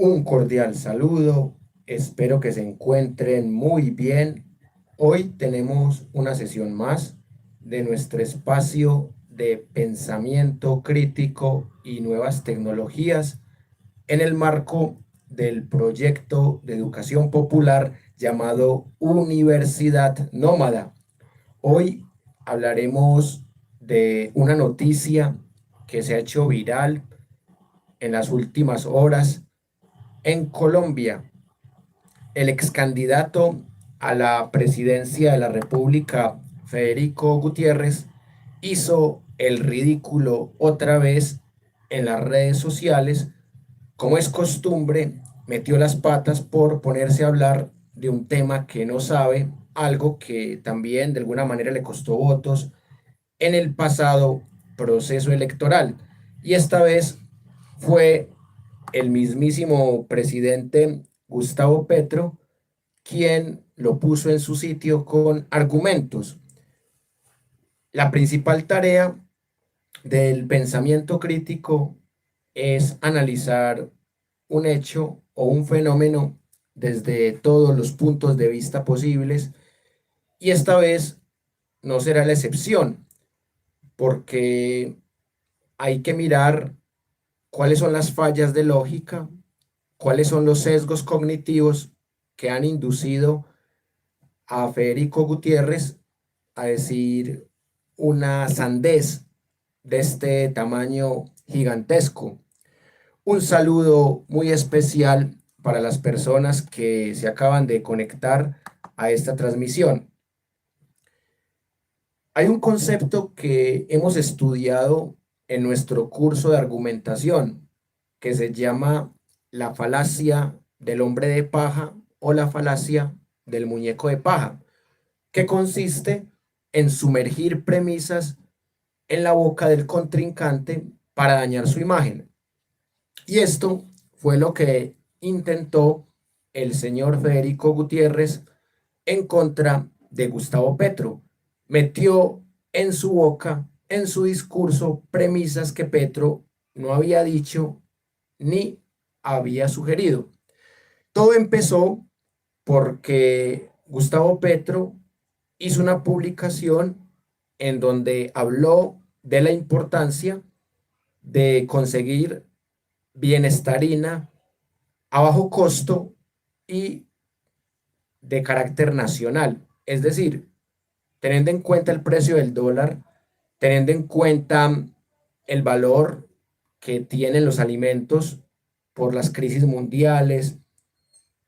Un cordial saludo, espero que se encuentren muy bien. Hoy tenemos una sesión más de nuestro espacio de pensamiento crítico y nuevas tecnologías en el marco del proyecto de educación popular llamado Universidad Nómada. Hoy hablaremos de una noticia que se ha hecho viral en las últimas horas en Colombia. El ex candidato a la presidencia de la República, Federico Gutiérrez, hizo el ridículo otra vez en las redes sociales. Como es costumbre, metió las patas por ponerse a hablar de un tema que no sabe, algo que también de alguna manera le costó votos en el pasado proceso electoral. Y esta vez fue el mismísimo presidente Gustavo Petro quien lo puso en su sitio con argumentos. La principal tarea del pensamiento crítico es analizar un hecho o un fenómeno desde todos los puntos de vista posibles, y esta vez no será la excepción, porque hay que mirar cuáles son las fallas de lógica, cuáles son los sesgos cognitivos que han inducido a Federico Gutiérrez a decir una sandez de este tamaño gigantesco. Un saludo muy especial para las personas que se acaban de conectar a esta transmisión. Hay un concepto que hemos estudiado en nuestro curso de argumentación que se llama la falacia del hombre de paja o la falacia del muñeco de paja, que consiste en sumergir premisas en la boca del contrincante para dañar su imagen. Y esto fue lo que intentó el señor Federico Gutiérrez en contra de Gustavo Petro. Metió en su boca, en su discurso, premisas que Petro no había dicho ni había sugerido. Todo empezó porque Gustavo Petro hizo una publicación en donde habló de la importancia de conseguir bienestarina a bajo costo y de carácter nacional. Es decir, teniendo en cuenta el precio del dólar, teniendo en cuenta el valor que tienen los alimentos por las crisis mundiales,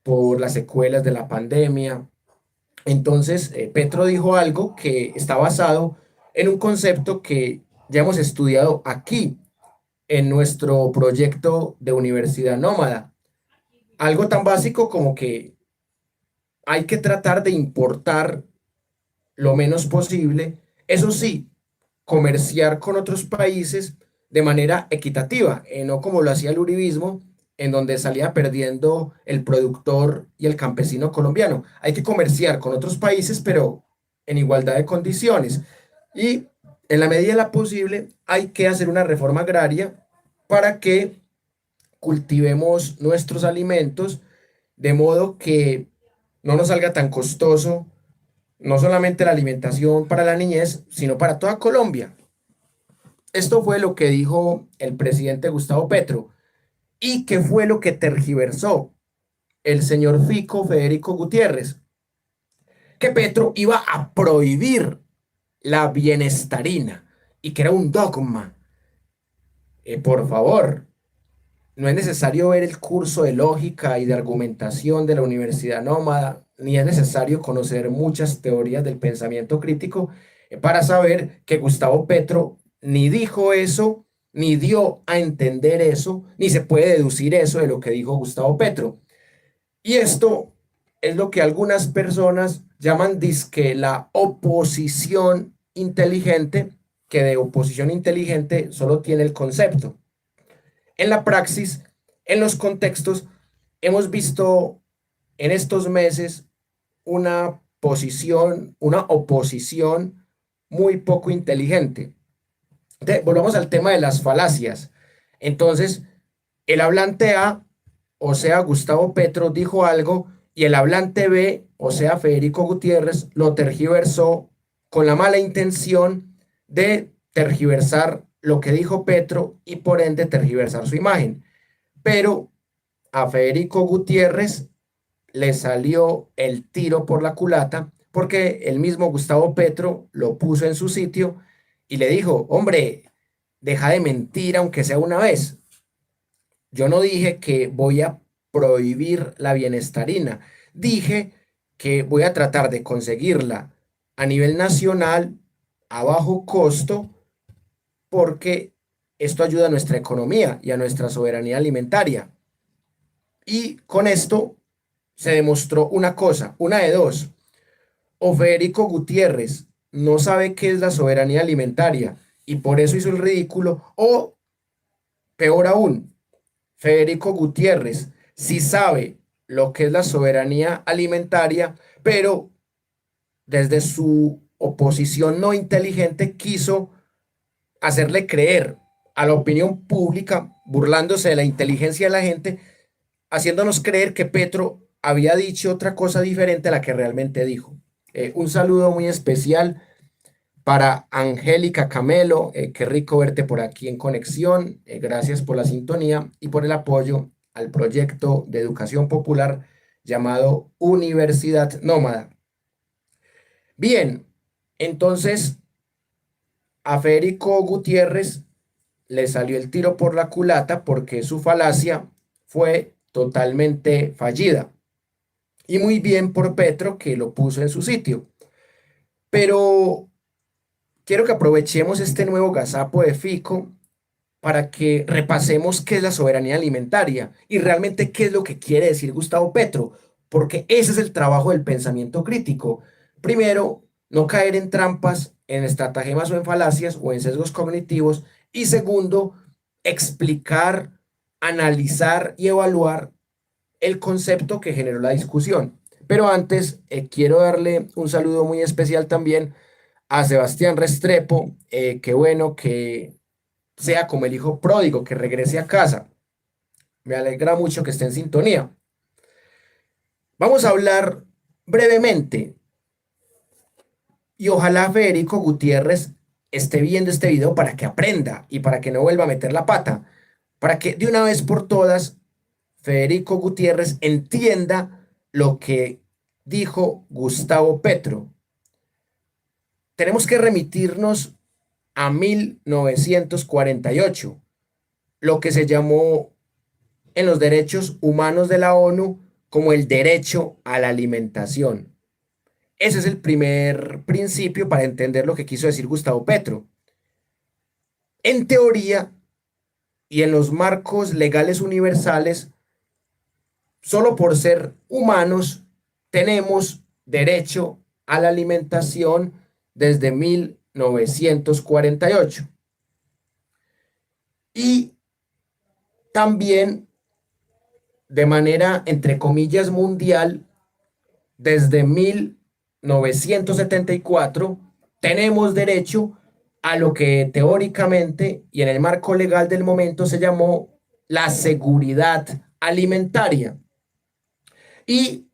por las secuelas de la pandemia. Entonces, Petro dijo algo que está basado en un concepto que ya hemos estudiado aquí en nuestro proyecto de Universidad Nómada. Algo tan básico como que hay que tratar de importar lo menos posible, eso sí, comerciar con otros países de manera equitativa, no como lo hacía el uribismo, en donde salía perdiendo el productor y el campesino colombiano. Hay que comerciar con otros países, pero en igualdad de condiciones. Y en la medida de la posible, hay que hacer una reforma agraria para que cultivemos nuestros alimentos de modo que no nos salga tan costoso no solamente la alimentación para la niñez, sino para toda Colombia. Esto fue lo que dijo el presidente Gustavo Petro. ¿Y qué fue lo que tergiversó el señor Fico Federico Gutiérrez? Que Petro iba a prohibir la bienestarina y que era un dogma. Por favor, no es necesario ver el curso de lógica y de argumentación de la Universidad Nómada, ni es necesario conocer muchas teorías del pensamiento crítico para saber que Gustavo Petro ni dijo eso, ni dio a entender eso, ni se puede deducir eso de lo que dijo Gustavo Petro. Y esto es lo que algunas personas llaman disque la oposición inteligente, que de oposición inteligente solo tiene el concepto. En la praxis, en los contextos, hemos visto en estos meses una posición, una oposición muy poco inteligente. Volvamos al tema de las falacias. Entonces, el hablante A o sea, Gustavo Petro, dijo algo y el hablante B, o sea, Federico Gutiérrez, lo tergiversó con la mala intención de tergiversar lo que dijo Petro y por ende tergiversar su imagen. Pero a Federico Gutiérrez le salió el tiro por la culata porque el mismo Gustavo Petro lo puso en su sitio y le dijo, hombre, deja de mentir aunque sea una vez. Yo no dije que voy a prohibir la bienestarina, dije que voy a tratar de conseguirla a nivel nacional a bajo costo porque esto ayuda a nuestra economía y a nuestra soberanía alimentaria. Y con esto se demostró una cosa, una de dos. O Federico Gutiérrez no sabe qué es la soberanía alimentaria y por eso hizo el ridículo, o peor aún, Federico Gutiérrez sí sabe lo que es la soberanía alimentaria, pero desde su oposición no inteligente quiso hacerle creer a la opinión pública, burlándose de la inteligencia de la gente, haciéndonos creer que Petro había dicho otra cosa diferente a la que realmente dijo. Un saludo muy especial para Angélica Camelo, qué rico verte por aquí en conexión. Gracias por la sintonía y por el apoyo al proyecto de educación popular llamado Universidad Nómada. Bien, entonces a Federico Gutiérrez le salió el tiro por la culata porque su falacia fue totalmente fallida. Y muy bien por Petro que lo puso en su sitio. Pero quiero que aprovechemos este nuevo gazapo de Fico para que repasemos qué es la soberanía alimentaria y realmente qué es lo que quiere decir Gustavo Petro, porque ese es el trabajo del pensamiento crítico. Primero, no caer en trampas, en estratagemas o en falacias o en sesgos cognitivos. Y segundo, explicar, analizar y evaluar el concepto que generó la discusión. Pero antes, quiero darle un saludo muy especial también a Sebastián Restrepo. Qué bueno que sea como el hijo pródigo, que regrese a casa. Me alegra mucho que esté en sintonía. Vamos a hablar brevemente y ojalá Federico Gutiérrez esté viendo este video para que aprenda y para que no vuelva a meter la pata, para que de una vez por todas Federico Gutiérrez entienda lo que dijo Gustavo Petro. Tenemos que remitirnos a 1948, lo que se llamó en los derechos humanos de la ONU como el derecho a la alimentación. Ese es el primer principio para entender lo que quiso decir Gustavo Petro. En teoría y en los marcos legales universales, solo por ser humanos tenemos derecho a la alimentación desde 1948. Y también de manera, entre comillas, mundial, desde 1974, tenemos derecho a lo que teóricamente y en el marco legal del momento se llamó la seguridad alimentaria. Y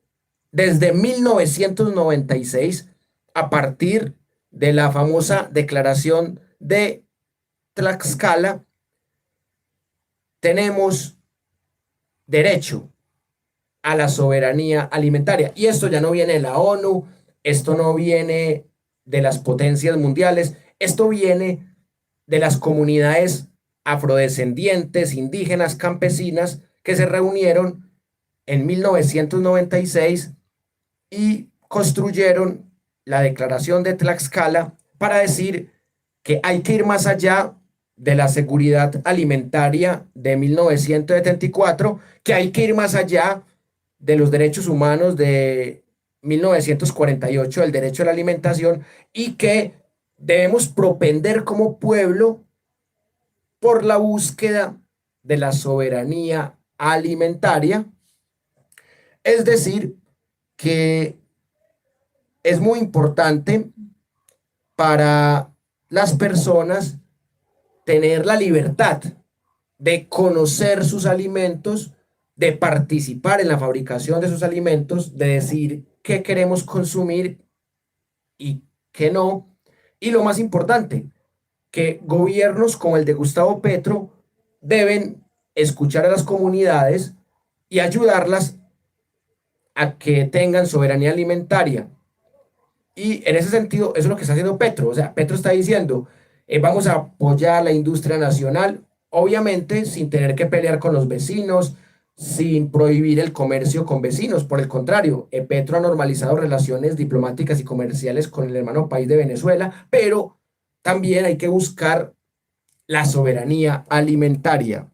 desde 1996, a partir de la famosa declaración de Tlaxcala, tenemos derecho a la soberanía alimentaria. Y esto ya no viene de la ONU, esto no viene de las potencias mundiales, esto viene de las comunidades afrodescendientes, indígenas, campesinas, que se reunieron en 1996 y construyeron la Declaración de Tlaxcala para decir que hay que ir más allá de la seguridad alimentaria de 1974, que hay que ir más allá de los derechos humanos de 1948, el derecho a la alimentación, y que debemos propender como pueblo por la búsqueda de la soberanía alimentaria. Es decir, que es muy importante para las personas tener la libertad de conocer sus alimentos de participar en la fabricación de esos alimentos, de decir qué queremos consumir y qué no. Y lo más importante, que gobiernos como el de Gustavo Petro deben escuchar a las comunidades y ayudarlas a que tengan soberanía alimentaria. Y en ese sentido, eso es lo que está haciendo Petro. O sea, Petro está diciendo, vamos a apoyar la industria nacional, obviamente sin tener que pelear con los vecinos, sin prohibir el comercio con vecinos. Por el contrario, Petro ha normalizado relaciones diplomáticas y comerciales con el hermano país de Venezuela, pero también hay que buscar la soberanía alimentaria.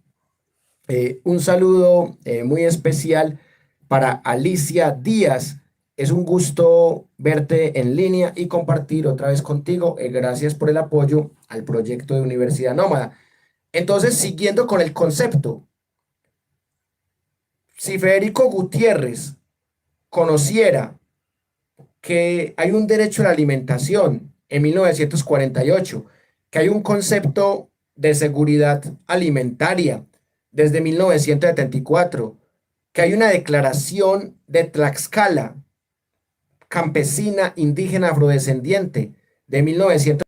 Un saludo muy especial para Alicia Díaz. Es un gusto verte en línea y compartir otra vez contigo. Gracias por el apoyo al proyecto de Universidad Nómada. Entonces, siguiendo con el concepto, si Federico Gutiérrez conociera que hay un derecho a la alimentación en 1948, que hay un concepto de seguridad alimentaria desde 1974, que hay una declaración de Tlaxcala, campesina, indígena, afrodescendiente, de 1900.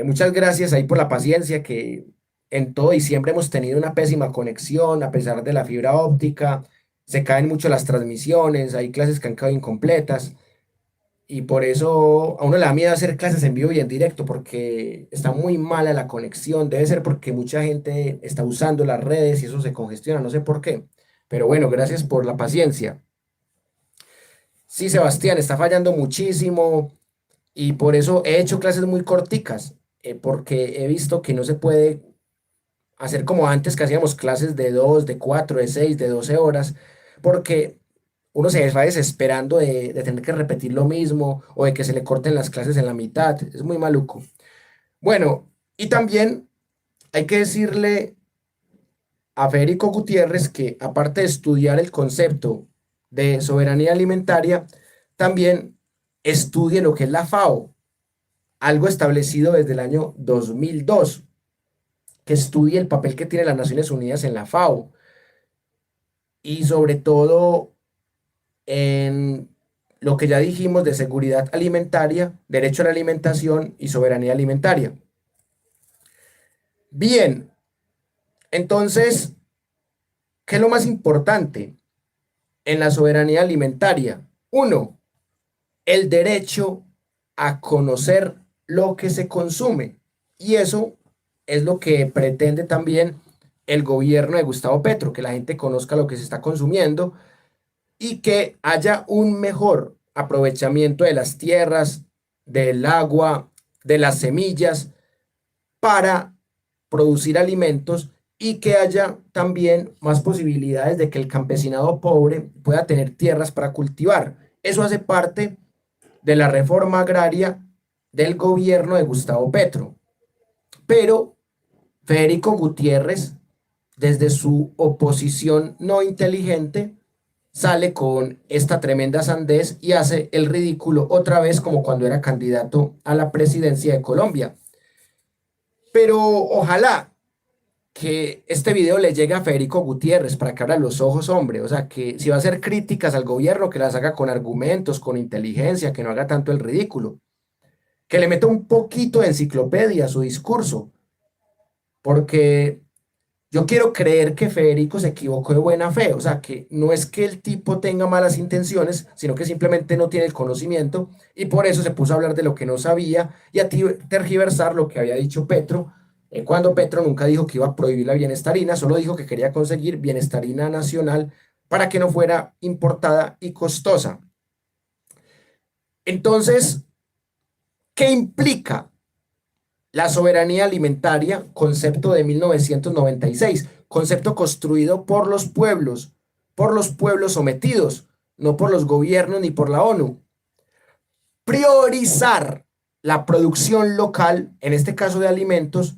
Muchas gracias ahí por la paciencia, que en todo diciembre hemos tenido una pésima conexión, a pesar de la fibra óptica, se caen mucho las transmisiones, hay clases que han quedado incompletas. Y por eso a uno le da miedo hacer clases en vivo y en directo, porque está muy mala la conexión. Debe ser porque mucha gente está usando las redes y eso se congestiona, no sé por qué. Pero bueno, gracias por la paciencia. Sí, Sebastián, está fallando muchísimo y por eso he hecho clases muy corticas, porque he visto que no se puede hacer como antes, que hacíamos clases de 2, de 4, de 6, de 12 horas, porque uno se va desesperando de tener que repetir lo mismo o de que se le corten las clases en la mitad. Es muy maluco. Bueno, y también hay que decirle a Federico Gutiérrez que aparte de estudiar el concepto de soberanía alimentaria, también estudie lo que es la FAO, algo establecido desde el año 2002, que estudie el papel que tiene las Naciones Unidas en la FAO y sobre todo en lo que ya dijimos de seguridad alimentaria, derecho a la alimentación y soberanía alimentaria. Bien, entonces, ¿qué es lo más importante en la soberanía alimentaria? Uno, el derecho a conocer lo que se consume. Y eso es lo que pretende también el gobierno de Gustavo Petro, que la gente conozca lo que se está consumiendo y que haya un mejor aprovechamiento de las tierras, del agua, de las semillas para producir alimentos y que haya también más posibilidades de que el campesinado pobre pueda tener tierras para cultivar. Eso hace parte de la reforma agraria del gobierno de Gustavo Petro. Pero Federico Gutiérrez, desde su oposición no inteligente, sale con esta tremenda sandez y hace el ridículo otra vez como cuando era candidato a la presidencia de Colombia. Pero ojalá que este video le llegue a Federico Gutiérrez para que abra los ojos, hombre. O sea, que si va a hacer críticas al gobierno, que las haga con argumentos, con inteligencia, que no haga tanto el ridículo. Que le meta un poquito de enciclopedia a su discurso. Porque yo quiero creer que Federico se equivocó de buena fe, o sea, que no es que el tipo tenga malas intenciones, sino que simplemente no tiene el conocimiento y por eso se puso a hablar de lo que no sabía y a tergiversar lo que había dicho Petro, cuando Petro nunca dijo que iba a prohibir la bienestarina, solo dijo que quería conseguir bienestarina nacional para que no fuera importada y costosa. Entonces, ¿qué implica la soberanía alimentaria, concepto de 1996, concepto construido por los pueblos sometidos, no por los gobiernos ni por la ONU? Priorizar la producción local, en este caso de alimentos,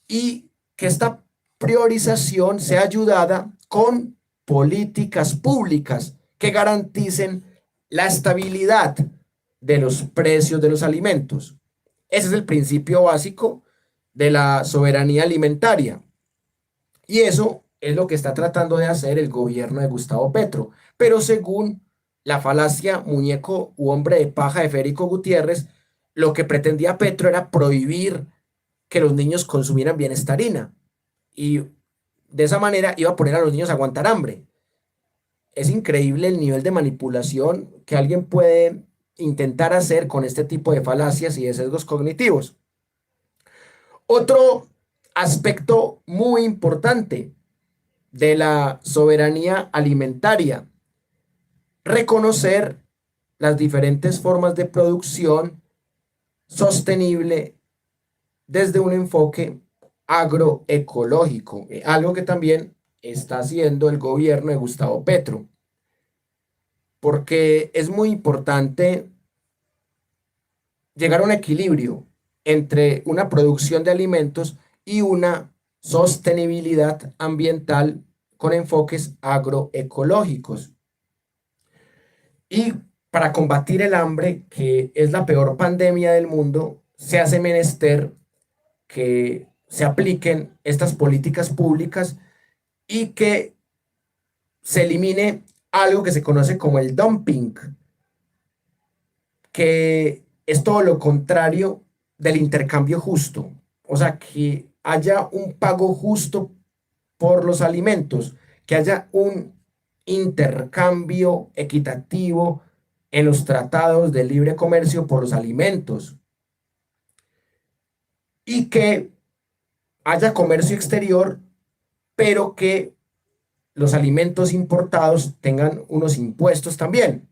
y que esta priorización sea ayudada con políticas públicas que garanticen la estabilidad de los precios de los alimentos. Ese es el principio básico de la soberanía alimentaria. Y eso es lo que está tratando de hacer el gobierno de Gustavo Petro. Pero según la falacia muñeco u hombre de paja de Federico Gutiérrez, lo que pretendía Petro era prohibir que los niños consumieran bienestarina. Y de esa manera iba a poner a los niños a aguantar hambre. Es increíble el nivel de manipulación que alguien puede intentar hacer con este tipo de falacias y de sesgos cognitivos. Otro aspecto muy importante de la soberanía alimentaria, reconocer las diferentes formas de producción sostenible desde un enfoque agroecológico, algo que también está haciendo el gobierno de Gustavo Petro, porque es muy importante llegar a un equilibrio entre una producción de alimentos y una sostenibilidad ambiental con enfoques agroecológicos. Y para combatir el hambre, que es la peor pandemia del mundo, se hace menester que se apliquen estas políticas públicas y que se elimine algo que se conoce como el dumping, que es todo lo contrario del intercambio justo. O sea, que haya un pago justo por los alimentos, que haya un intercambio equitativo en los tratados de libre comercio por los alimentos y que haya comercio exterior, pero que los alimentos importados tengan unos impuestos también,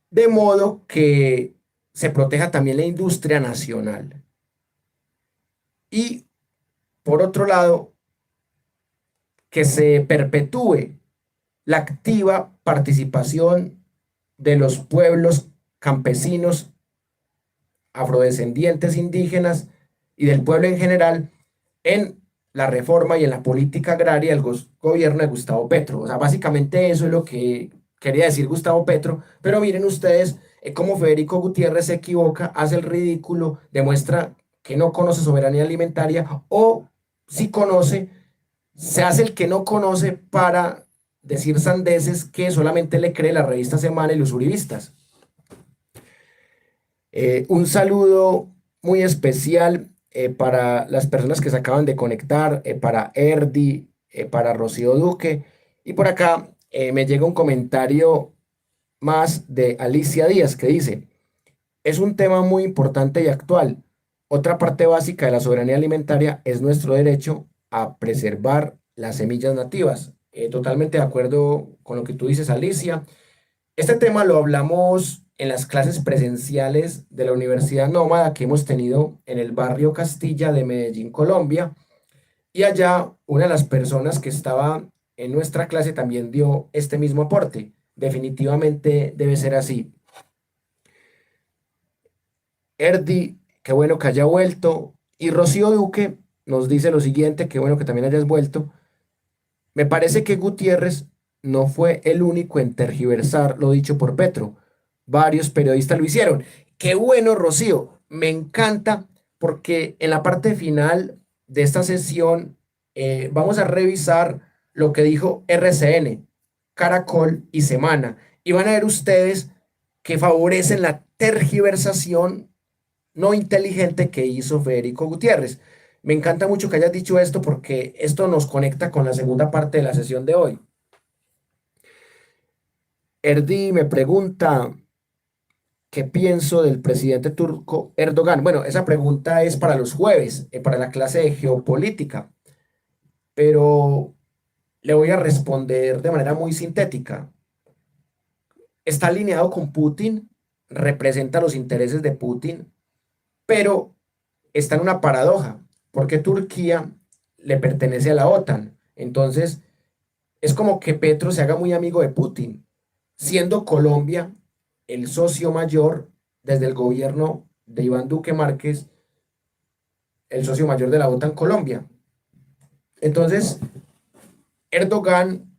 de modo que se proteja también la industria nacional. Y por otro lado, que se perpetúe la activa participación de los pueblos campesinos, afrodescendientes, indígenas y del pueblo en general en la reforma y en la política agraria del gobierno de Gustavo Petro. O sea, básicamente eso es lo que quería decir Gustavo Petro, pero miren ustedes cómo Federico Gutiérrez se equivoca, hace el ridículo, demuestra que no conoce soberanía alimentaria o si conoce, se hace el que no conoce para decir sandeces que solamente le cree la revista Semana y los uribistas. Un saludo muy especial para las personas que se acaban de conectar, para Erdi, para Rocío Duque. Y por acá me llega un comentario más de Alicia Díaz que dice, es un tema muy importante y actual. Otra parte básica de la soberanía alimentaria es nuestro derecho a preservar las semillas nativas. Totalmente de acuerdo con lo que tú dices, Alicia. Este tema lo hablamos en las clases presenciales de la Universidad Nómada que hemos tenido en el barrio Castilla de Medellín, Colombia. Y allá una de las personas que estaba en nuestra clase también dio este mismo aporte. Definitivamente debe ser así. Erdi, qué bueno que haya vuelto. Y Rocío Duque nos dice lo siguiente, qué bueno que también hayas vuelto. Me parece que Gutiérrez no fue el único en tergiversar lo dicho por Petro. Varios periodistas lo hicieron. Qué bueno, Rocío. Me encanta porque en la parte final de esta sesión vamos a revisar lo que dijo RCN, Caracol y Semana. Y van a ver ustedes que favorecen la tergiversación no inteligente que hizo Federico Gutiérrez. Me encanta mucho que hayas dicho esto porque esto nos conecta con la segunda parte de la sesión de hoy. Erdi me pregunta qué pienso del presidente turco Erdogan. Bueno, esa pregunta es para los jueves, para la clase de geopolítica, pero le voy a responder de manera muy sintética. Está alineado con Putin, representa los intereses de Putin, pero está en una paradoja, porque Turquía le pertenece a la OTAN. Entonces, es como que Petro se haga muy amigo de Putin, siendo Colombia el socio mayor desde el gobierno de Iván Duque Márquez, el socio mayor de la OTAN Colombia. Entonces, Erdogan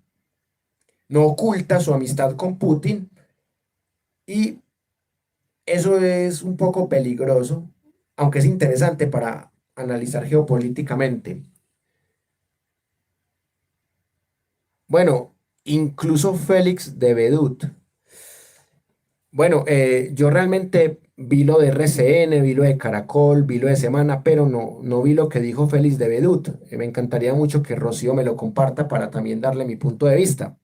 no oculta su amistad con Putin y eso es un poco peligroso, aunque es interesante para analizar geopolíticamente. Bueno, incluso Félix de Bedut. Bueno, yo realmente vi lo de RCN, vi lo de Caracol, vi lo de Semana, pero no vi lo que dijo Félix de Bedut. Me encantaría mucho que Rocío me lo comparta para también darle mi punto de vista.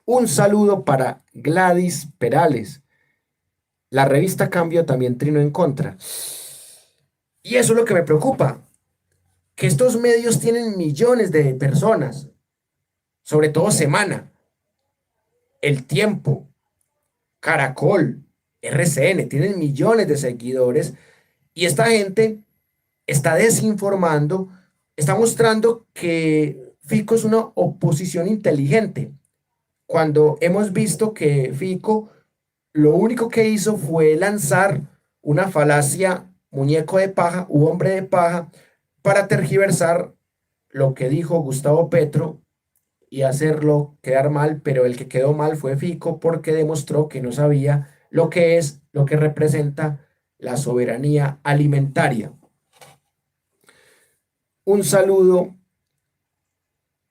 Un saludo para Gladys Perales. La revista Cambio también trino en contra. Y eso es lo que me preocupa, que estos medios tienen millones de personas, sobre todo Semana, El Tiempo, Caracol, RCN, tienen millones de seguidores y esta gente está desinformando, está mostrando que Fico es una oposición inteligente, cuando hemos visto que Fico lo único que hizo fue lanzar una falacia muñeco de paja u hombre de paja para tergiversar lo que dijo Gustavo Petro y hacerlo quedar mal, pero el que quedó mal fue Fico porque demostró que no sabía lo que es, lo que representa la soberanía alimentaria. Un saludo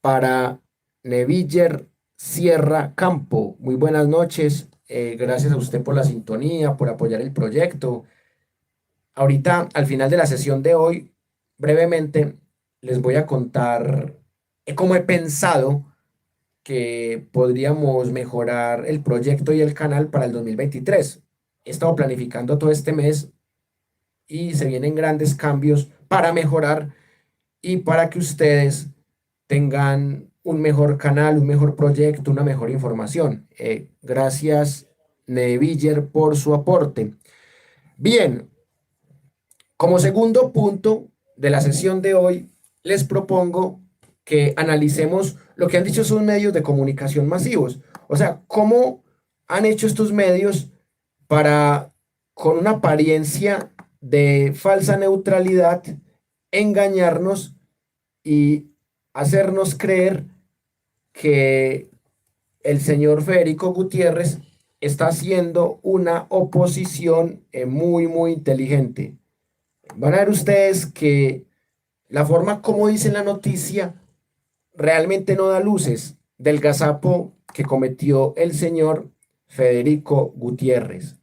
para Neviller Sierra Campo. Muy buenas noches. Gracias a usted por la sintonía, por apoyar el proyecto. Ahorita, al final de la sesión de hoy, brevemente les voy a contar cómo he pensado que podríamos mejorar el proyecto y el canal para el 2023. He estado planificando todo este mes y se vienen grandes cambios para mejorar y para que ustedes tengan un mejor canal, un mejor proyecto, una mejor información. Gracias, Neviller, por su aporte. Bien, como segundo punto de la sesión de hoy, les propongo que analicemos lo que han dicho sus medios de comunicación masivos. O sea, cómo han hecho estos medios para, con una apariencia de falsa neutralidad, engañarnos y hacernos creer que el señor Federico Gutiérrez está haciendo una oposición muy inteligente. Van a ver ustedes que la forma como dice la noticia realmente no da luces del gazapo que cometió el señor Federico Gutiérrez.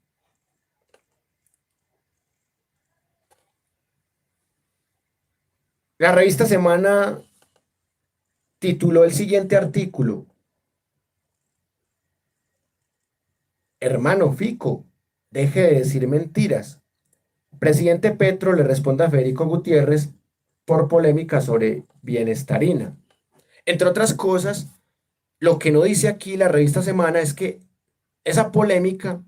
La revista Semana tituló el siguiente artículo: Hermano Fico, deje de decir mentiras. Presidente Petro le responde a Federico Gutiérrez por polémica sobre bienestarina. Entre otras cosas, lo que no dice aquí la revista Semana es que esa polémica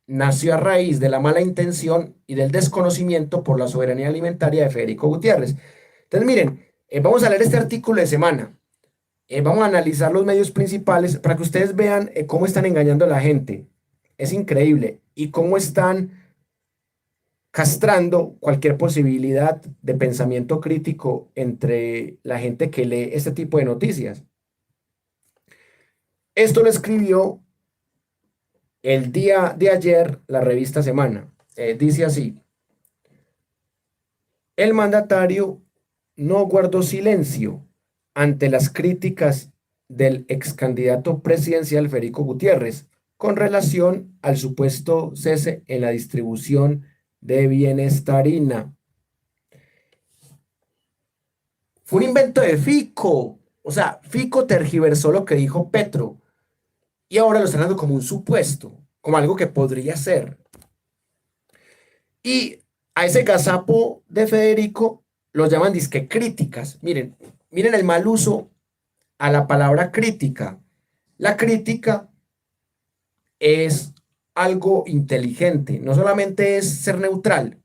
nació a raíz de la mala intención y del desconocimiento por la soberanía alimentaria de Federico Gutiérrez. Entonces, miren, vamos a leer este artículo de Semana. Vamos a analizar los medios principales para que ustedes vean cómo están engañando a la gente. Es increíble. Y cómo están castrando cualquier posibilidad de pensamiento crítico entre la gente que lee este tipo de noticias. Esto lo escribió el día de ayer la revista Semana. Dice así: el mandatario no guardó silencio ante las críticas del ex candidato presidencial Federico Gutiérrez con relación al supuesto cese en la distribución de bienestarina. Fue un invento de Fico. O sea, Fico tergiversó lo que dijo Petro y ahora lo están dando como un supuesto, como algo que podría ser. Y a ese gazapo de Federico lo llaman disque críticas. Miren el mal uso a la palabra crítica. La crítica es algo inteligente, no solamente es ser neutral,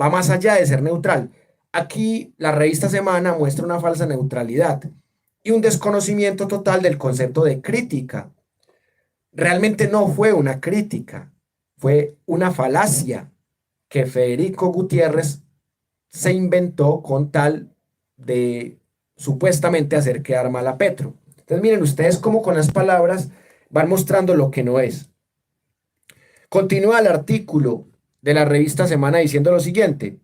va más allá de ser neutral. Aquí la revista Semana muestra una falsa neutralidad y un desconocimiento total del concepto de crítica. Realmente no fue una crítica, fue una falacia que Federico Gutiérrez se inventó con tal de supuestamente hacer quedar mal a Petro. Entonces miren ustedes cómo con las palabras van mostrando lo que no es. Continúa el artículo de la revista Semana diciendo lo siguiente: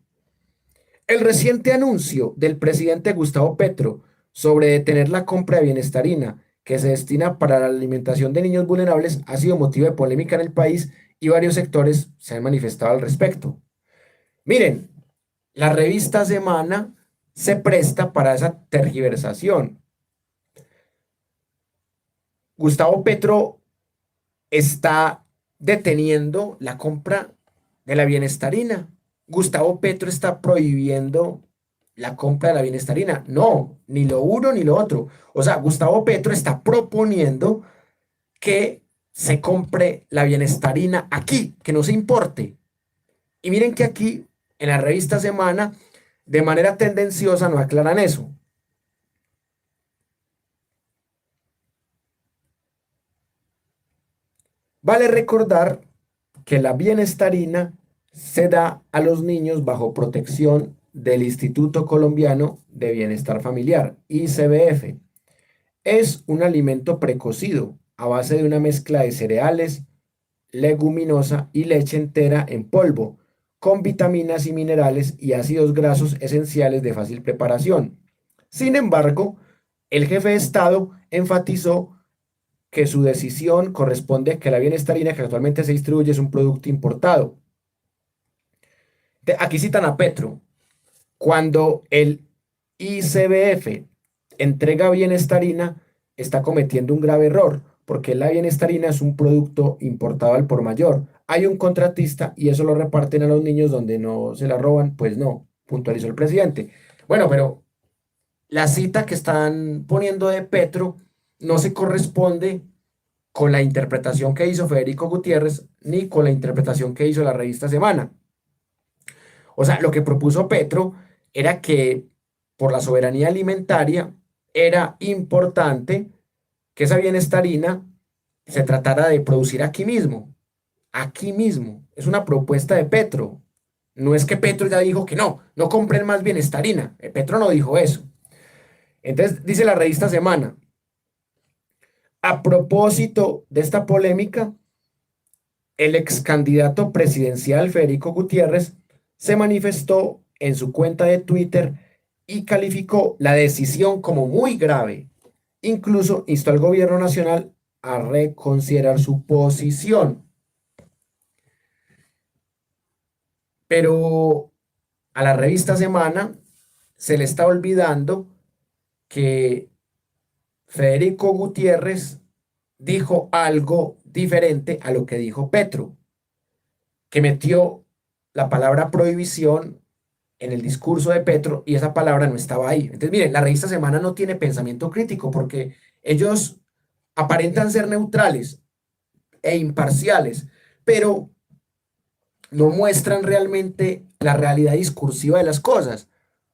el reciente anuncio del presidente Gustavo Petro sobre detener la compra de bienestarina que se destina para la alimentación de niños vulnerables ha sido motivo de polémica en el país y varios sectores se han manifestado al respecto. Miren, la revista Semana se presta para esa tergiversación. Gustavo Petro está deteniendo la compra de la bienestarina. Gustavo Petro está prohibiendo la compra de la bienestarina. No, ni lo uno ni lo otro. O sea, Gustavo Petro está proponiendo que se compre la bienestarina aquí, que no se importe. Y miren que aquí, en la revista Semana, de manera tendenciosa no aclaran eso. Vale recordar que la bienestarina se da a los niños bajo protección del Instituto Colombiano de Bienestar Familiar, ICBF. Es un alimento precocido a base de una mezcla de cereales, leguminosa y leche entera en polvo, con vitaminas y minerales y ácidos grasos esenciales de fácil preparación. Sin embargo, el jefe de Estado enfatizó que su decisión corresponde a que la bienestarina que actualmente se distribuye es un producto importado. Aquí citan a Petro. Cuando el ICBF entrega bienestarina, está cometiendo un grave error, porque la bienestarina es un producto importado al por mayor. Hay un contratista y eso lo reparten a los niños donde no se la roban, pues no, puntualizó el presidente. Bueno, pero la cita que están poniendo de Petro no se corresponde con la interpretación que hizo Federico Gutiérrez ni con la interpretación que hizo la revista Semana. O sea, lo que propuso Petro era que por la soberanía alimentaria era importante que esa bienestarina se tratara de producir aquí mismo, aquí mismo. Es una propuesta de Petro. No es que Petro ya dijo que no, no compren más bienestarina. Petro no dijo eso. Entonces, dice la revista Semana, a propósito de esta polémica, el ex candidato presidencial Federico Gutiérrez se manifestó en su cuenta de Twitter y calificó la decisión como muy grave. Incluso instó al gobierno nacional a reconsiderar su posición. Pero a la revista Semana se le está olvidando que Federico Gutiérrez dijo algo diferente a lo que dijo Petro, que metió la palabra prohibición en el discurso de Petro y esa palabra no estaba ahí. Entonces, miren, la revista Semana no tiene pensamiento crítico porque ellos aparentan ser neutrales e imparciales, pero no muestran realmente la realidad discursiva de las cosas.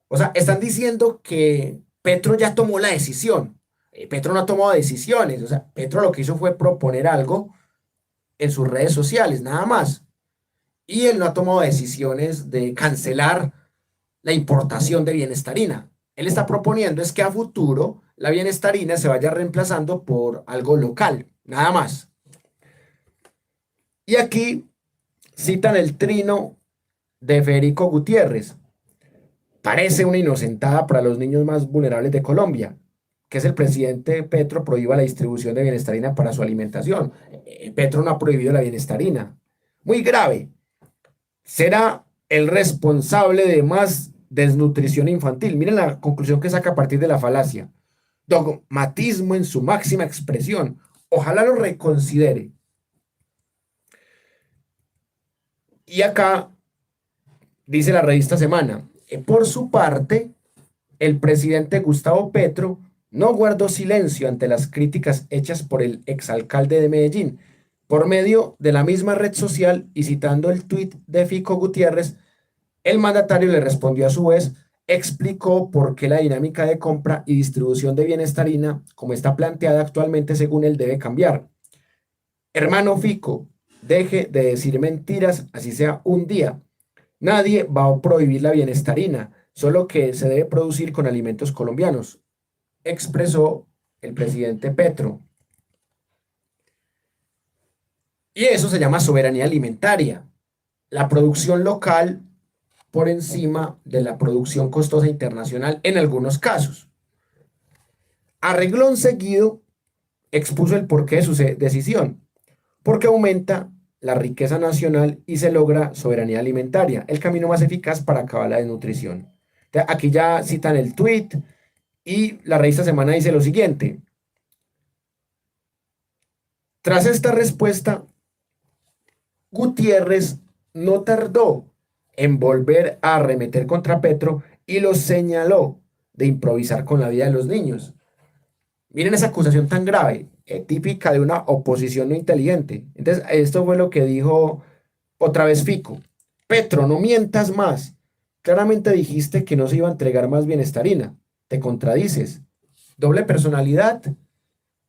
O sea, están diciendo que Petro ya tomó la decisión. Petro no ha tomado decisiones. O sea, Petro lo que hizo fue proponer algo en sus redes sociales, nada más. Y él no ha tomado decisiones de cancelar la importación de bienestarina. Él está proponiendo es que a futuro la bienestarina se vaya reemplazando por algo local, nada más. Y aquí citan el trino de Federico Gutiérrez. Parece una inocentada para los niños más vulnerables de Colombia, que es el presidente Petro prohíba la distribución de bienestarina para su alimentación. Petro no ha prohibido la bienestarina. Muy grave. Será el responsable de más desnutrición infantil. Miren la conclusión que saca a partir de la falacia. Dogmatismo en su máxima expresión. Ojalá lo reconsidere. Y acá dice la revista Semana, por su parte, el presidente Gustavo Petro no guardó silencio ante las críticas hechas por el exalcalde de Medellín. Por medio de la misma red social y citando el tuit de Fico Gutiérrez, el mandatario le respondió a su vez, explicó por qué la dinámica de compra y distribución de bienestarina, como está planteada actualmente según él, debe cambiar. Hermano Fico, deje de decir mentiras, así sea un día. Nadie va a prohibir la bienestarina, solo que se debe producir con alimentos colombianos, expresó el presidente Petro. Y eso se llama soberanía alimentaria, la producción local por encima de la producción costosa internacional en algunos casos. A reglón seguido expuso el porqué de su decisión, porque aumenta la riqueza nacional y se logra soberanía alimentaria, el camino más eficaz para acabar la desnutrición. Aquí ya citan el tweet y la revista Semana dice lo siguiente. Tras esta respuesta, Gutiérrez no tardó en volver a arremeter contra Petro y lo señaló de improvisar con la vida de los niños. Miren esa acusación tan grave, típica de una oposición no inteligente. Entonces, esto fue lo que dijo otra vez Fico. Petro, no mientas más. Claramente dijiste que no se iba a entregar más bienestarina. Te contradices. Doble personalidad.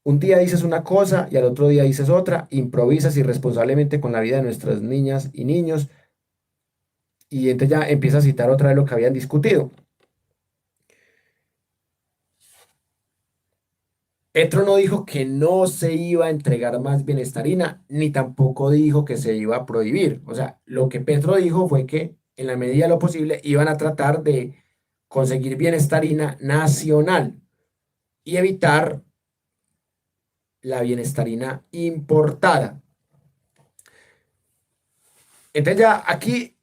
Un día dices una cosa y al otro día dices otra. Improvisas irresponsablemente con la vida de nuestras niñas y niños. Y entonces ya empieza a citar otra vez lo que habían discutido. Petro no dijo que no se iba a entregar más bienestarina, ni tampoco dijo que se iba a prohibir. O sea, lo que Petro dijo fue que en la medida de lo posible iban a tratar de conseguir bienestarina nacional y evitar la bienestarina importada. Entonces ya aquí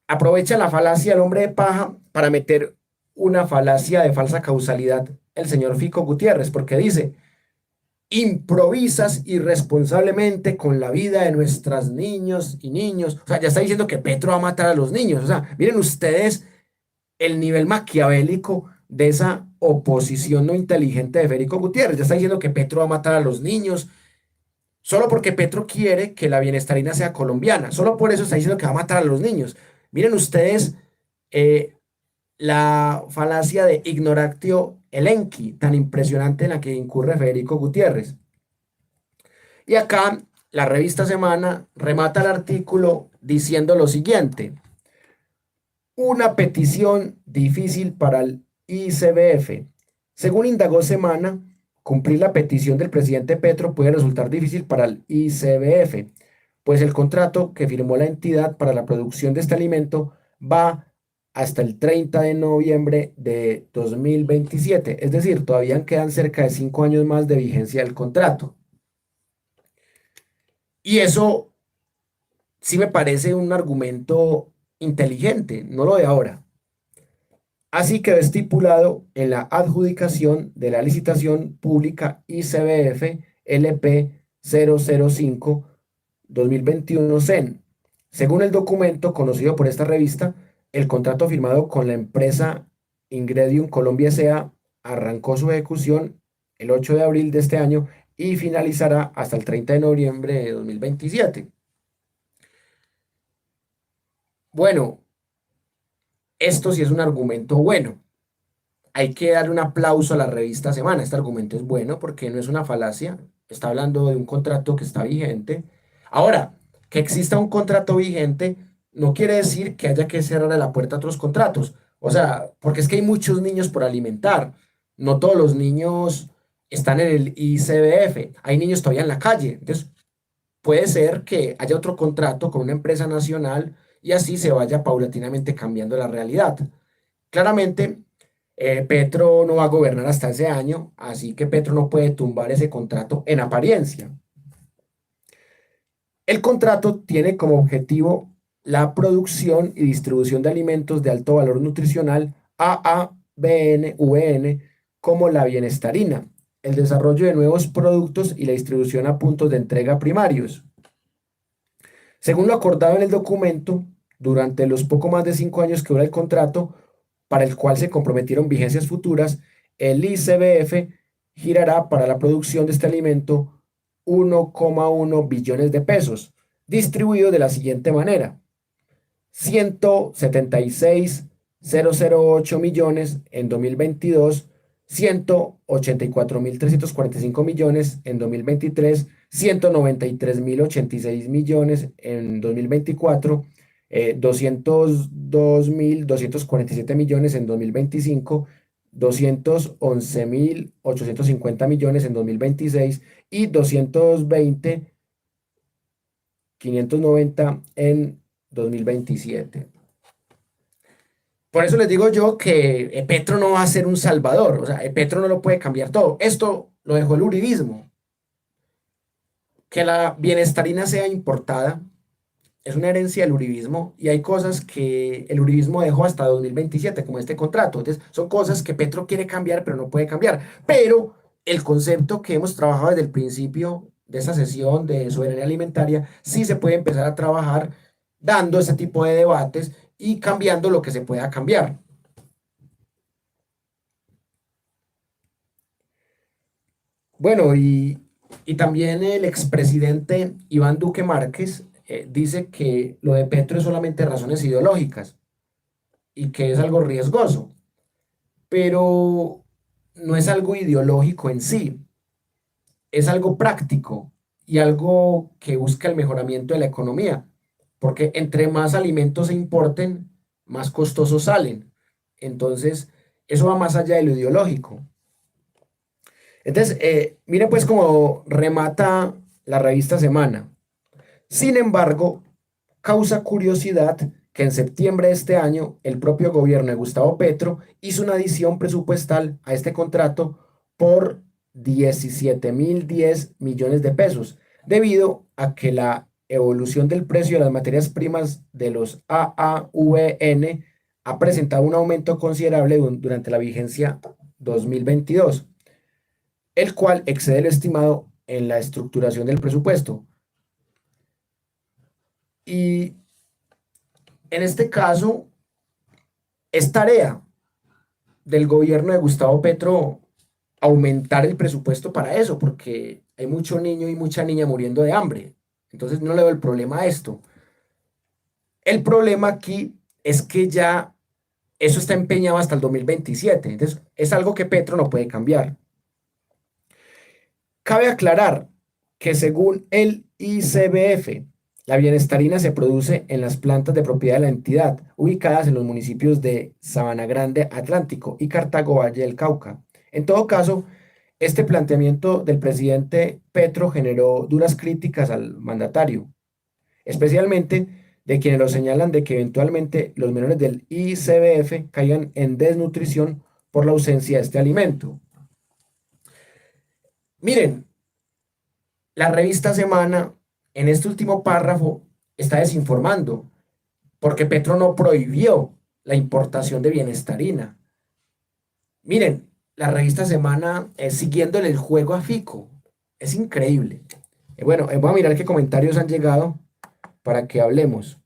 aprovecha la falacia del hombre de paja para meter una falacia de falsa causalidad el señor Fico Gutiérrez, porque dice, improvisas irresponsablemente con la vida de nuestros niños y niños. O sea, ya está diciendo que Petro va a matar a los niños. O sea, miren ustedes el nivel maquiavélico de esa oposición no inteligente de Federico Gutiérrez. Ya está diciendo que Petro va a matar a los niños, solo porque Petro quiere que la bienestarina sea colombiana. Solo por eso está diciendo que va a matar a los niños. Miren ustedes eh, la falacia de ignoratio elenchi, tan impresionante en la que incurre Federico Gutiérrez. Y acá la revista Semana remata el artículo diciendo lo siguiente. Una petición difícil para el ICBF. Según indagó Semana, cumplir la petición del presidente Petro puede resultar difícil para el ICBF, pues el contrato que firmó la entidad para la producción de este alimento va hasta el 30 de noviembre de 2027. Es decir, todavía quedan cerca de 5 años más de vigencia del contrato. Y eso sí me parece un argumento inteligente, no lo de ahora. Así quedó estipulado en la adjudicación de la licitación pública ICBF LP 005-2021 CEN. Según el documento conocido por esta revista, el contrato firmado con la empresa Ingredium Colombia S.A. arrancó su ejecución el 8 de abril de este año y finalizará hasta el 30 de noviembre de 2027. Bueno, esto sí es un argumento bueno. Hay que darle un aplauso a la revista Semana. Este argumento es bueno porque no es una falacia. Está hablando de un contrato que está vigente. Ahora, que exista un contrato vigente no quiere decir que haya que cerrar la puerta a otros contratos. O sea, porque es que hay muchos niños por alimentar. No todos los niños están en el ICBF. Hay niños todavía en la calle. Entonces, puede ser que haya otro contrato con una empresa nacional y así se vaya paulatinamente cambiando la realidad. Claramente, Petro no va a gobernar hasta ese año, así que Petro no puede tumbar ese contrato en apariencia. El contrato tiene como objetivo la producción y distribución de alimentos de alto valor nutricional AABN-VN como la bienestarina, el desarrollo de nuevos productos y la distribución a puntos de entrega primarios. Según lo acordado en el documento, durante los poco más de 5 años que dura el contrato, para el cual se comprometieron vigencias futuras, el ICBF girará para la producción de este alimento 1,1 billones de pesos, distribuidos de la siguiente manera: 176.008 millones en 2022, 184.345 millones en 2023, 193.086 millones en 2024, 202.247 millones en 2025, 211.850 millones en 2026 y 220.590 en 2027. Por eso les digo yo que Petro no va a ser un salvador, o sea, Petro no lo puede cambiar todo. Esto lo dejó el uribismo. Que la bienestarina sea importada es una herencia del uribismo y hay cosas que el uribismo dejó hasta 2027, como este contrato. Entonces, son cosas que Petro quiere cambiar, pero no puede cambiar. Pero el concepto que hemos trabajado desde el principio de esta sesión de soberanía alimentaria, sí se puede empezar a trabajar dando ese tipo de debates y cambiando lo que se pueda cambiar. Bueno, y también el expresidente Iván Duque Márquez dice que lo de Petro es solamente razones ideológicas y que es algo riesgoso, pero no es algo ideológico en sí, es algo práctico y algo que busca el mejoramiento de la economía, porque entre más alimentos se importen, más costosos salen. Entonces, eso va más allá de lo ideológico. Entonces, mire pues cómo remata la revista Semana. Sin embargo, causa curiosidad que en septiembre de este año el propio gobierno de Gustavo Petro hizo una adición presupuestal a este contrato por 17.010 millones de pesos, debido a que la evolución del precio de las materias primas de los AAVN ha presentado un aumento considerable durante la vigencia 2022, el cual excede lo estimado en la estructuración del presupuesto. Y en este caso, es tarea del gobierno de Gustavo Petro aumentar el presupuesto para eso, porque hay mucho niño y mucha niña muriendo de hambre. Entonces no le veo el problema a esto. El problema aquí es que ya eso está empeñado hasta el 2027. Entonces es algo que Petro no puede cambiar. Cabe aclarar que según el ICBF, la bienestarina se produce en las plantas de propiedad de la entidad, ubicadas en los municipios de Sabana Grande Atlántico y Cartago Valle del Cauca. En todo caso, este planteamiento del presidente Petro generó duras críticas al mandatario, especialmente de quienes lo señalan de que eventualmente los menores del ICBF caigan en desnutrición por la ausencia de este alimento. Miren, la revista Semana, en este último párrafo, está desinformando, porque Petro no prohibió la importación de bienestarina. Miren, la revista Semana siguiéndole el juego a Fico. Es increíble. Bueno, voy a mirar qué comentarios han llegado para que hablemos.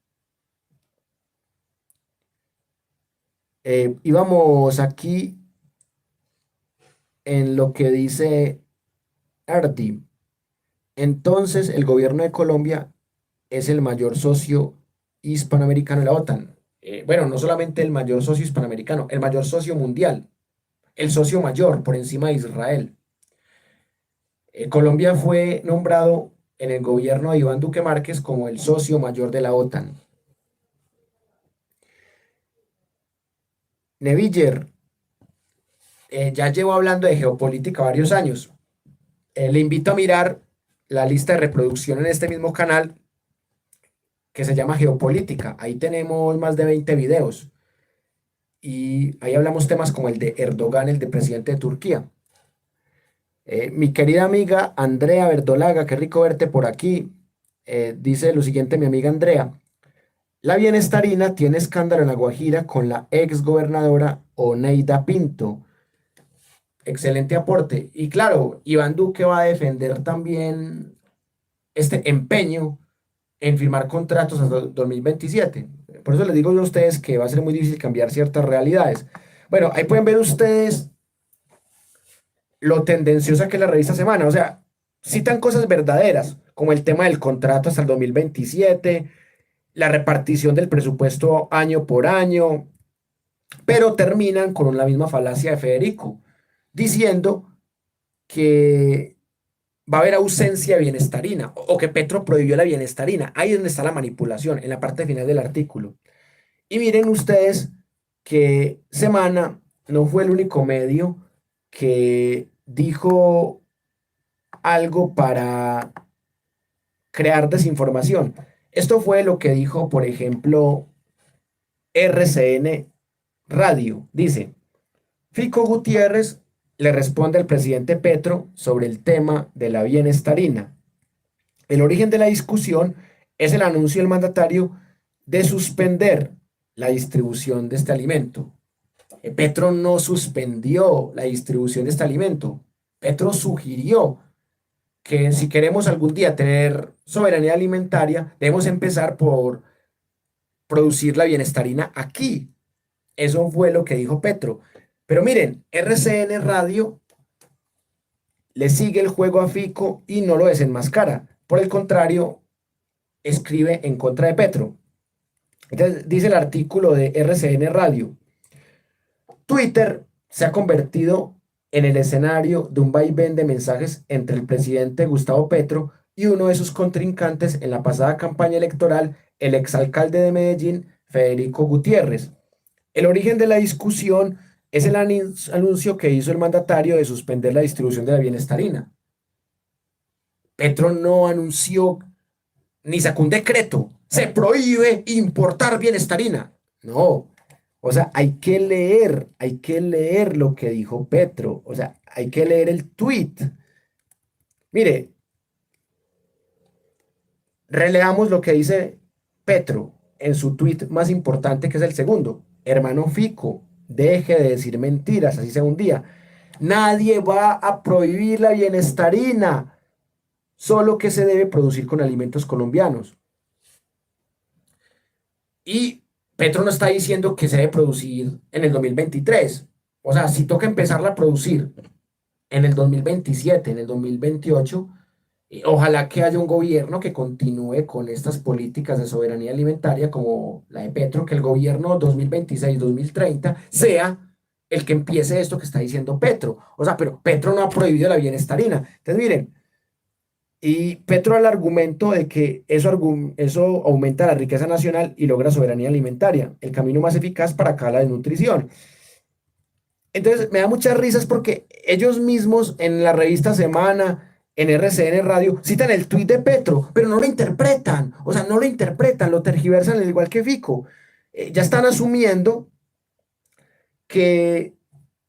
Íbamos aquí en lo que dice Ardi. Entonces, el gobierno de Colombia es el mayor socio hispanoamericano de la OTAN. Bueno, no solamente el mayor socio hispanoamericano, el mayor socio mundial, el socio mayor por encima de Israel. Colombia fue nombrado en el gobierno de Iván Duque Márquez como el socio mayor de la OTAN. Neviller, ya llevo hablando de geopolítica varios años. Le invito a mirar la lista de reproducción en este mismo canal que se llama Geopolítica. Ahí tenemos más de 20 videos. Y ahí hablamos temas como el de Erdogan, el de presidente de Turquía. Mi querida amiga Andrea Verdolaga, qué rico verte por aquí. Dice lo siguiente mi amiga Andrea. La bienestarina tiene escándalo en La Guajira con la ex gobernadora Oneida Pinto. Excelente aporte. Y claro, Iván Duque va a defender también este empeño en firmar contratos hasta 2027. Por eso les digo yo a ustedes que va a ser muy difícil cambiar ciertas realidades. Bueno, ahí pueden ver ustedes lo tendenciosa que es la revista Semana. O sea, citan cosas verdaderas, como el tema del contrato hasta el 2027, la repartición del presupuesto año por año, pero terminan con la misma falacia de Federico, diciendo que va a haber ausencia de bienestarina o que Petro prohibió la bienestarina. Ahí es donde está la manipulación, en la parte final del artículo. Y miren ustedes que Semana no fue el único medio que dijo algo para crear desinformación. Esto fue lo que dijo, por ejemplo, RCN Radio. Dice, Fico Gutiérrez le responde al presidente Petro sobre el tema de la bienestarina. El origen de la discusión es el anuncio del mandatario de suspender la distribución de este alimento. Petro no suspendió la distribución de este alimento. Petro sugirió que si queremos algún día tener soberanía alimentaria, debemos empezar por producir la bienestarina aquí. Eso fue lo que dijo Petro. Pero miren, RCN Radio le sigue el juego a Fico y no lo desenmascara. Por el contrario, escribe en contra de Petro. Entonces, dice el artículo de RCN Radio, Twitter se ha convertido en el escenario de un vaivén de mensajes entre el presidente Gustavo Petro y uno de sus contrincantes en la pasada campaña electoral, el exalcalde de Medellín, Federico Gutiérrez. El origen de la discusión es el anuncio que hizo el mandatario de suspender la distribución de la bienestarina. Petro no anunció ni sacó un decreto. Se prohíbe importar bienestarina. No. O sea, hay que leer lo que dijo Petro. O sea, hay que leer el tweet. Mire, releamos lo que dice Petro en su tweet más importante, que es el segundo. Hermano Fico, deje de decir mentiras, así sea un día. Nadie va a prohibir la bienestarina, solo que se debe producir con alimentos colombianos. Y Petro no está diciendo que se debe producir en el 2023. O sea, si toca empezarla a producir en el 2027, en el 2028, ojalá que haya un gobierno que continúe con estas políticas de soberanía alimentaria como la de Petro, que el gobierno 2026-2030 sea el que empiece esto que está diciendo Petro. O sea, pero Petro no ha prohibido la bienestarina. Entonces, miren, y Petro al argumento de que eso aumenta la riqueza nacional y logra soberanía alimentaria, el camino más eficaz para acabar la desnutrición. Entonces me da muchas risas porque ellos mismos en la revista Semana, en RCN Radio, citan el tuit de Petro, pero no lo interpretan, o sea, no lo interpretan, lo tergiversan al igual que Fico. Ya están asumiendo que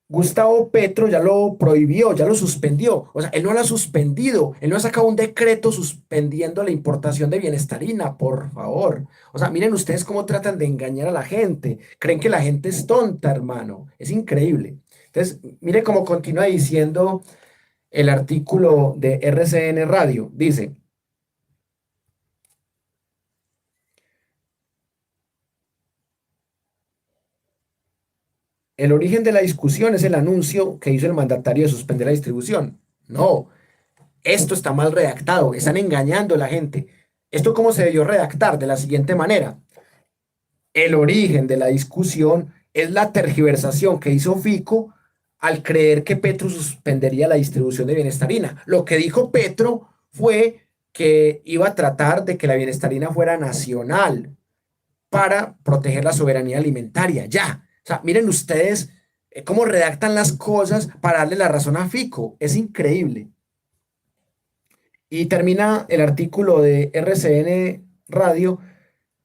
Gustavo Petro ya lo prohibió, ya lo suspendió. O sea, él no lo ha suspendido, él no ha sacado un decreto suspendiendo la importación de bienestarina, por favor. O sea, miren ustedes cómo tratan de engañar a la gente. Creen que la gente es tonta, hermano. Es increíble. Entonces, mire cómo continúa diciendo el artículo de RCN Radio. Dice, el origen de la discusión es el anuncio que hizo el mandatario de suspender la distribución. No, esto está mal redactado, están engañando a la gente. ¿Esto cómo se debió redactar? De la siguiente manera. El origen de la discusión es la tergiversación que hizo Fico al creer que Petro suspendería la distribución de bienestarina. Lo que dijo Petro fue que iba a tratar de que la bienestarina fuera nacional para proteger la soberanía alimentaria. Ya. O sea, miren ustedes cómo redactan las cosas para darle la razón a Fico. Es increíble. Y termina el artículo de RCN Radio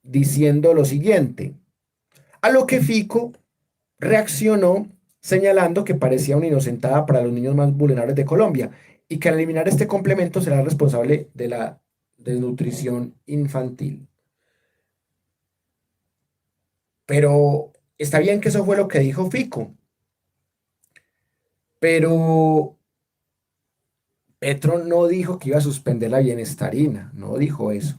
diciendo lo siguiente, a lo que Fico reaccionó señalando que parecía una inocentada para los niños más vulnerables de Colombia y que al eliminar este complemento será responsable de la desnutrición infantil. Pero está bien que eso fue lo que dijo Fico, pero Petro no dijo que iba a suspender la bienestarina, no dijo eso.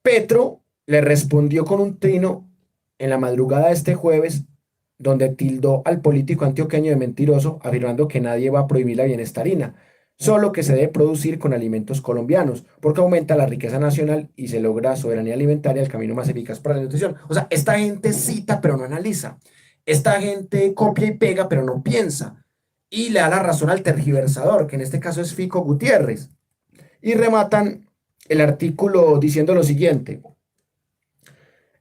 Petro le respondió con un trino en la madrugada de este jueves, donde tildó al político antioqueño de mentiroso, afirmando que nadie va a prohibir la bienestarina, solo que se debe producir con alimentos colombianos, porque aumenta la riqueza nacional y se logra soberanía alimentaria, el camino más eficaz para la nutrición. O sea, esta gente cita pero no analiza. Esta gente copia y pega pero no piensa. Y le da la razón al tergiversador, que en este caso es Fico Gutiérrez. Y rematan el artículo diciendo lo siguiente.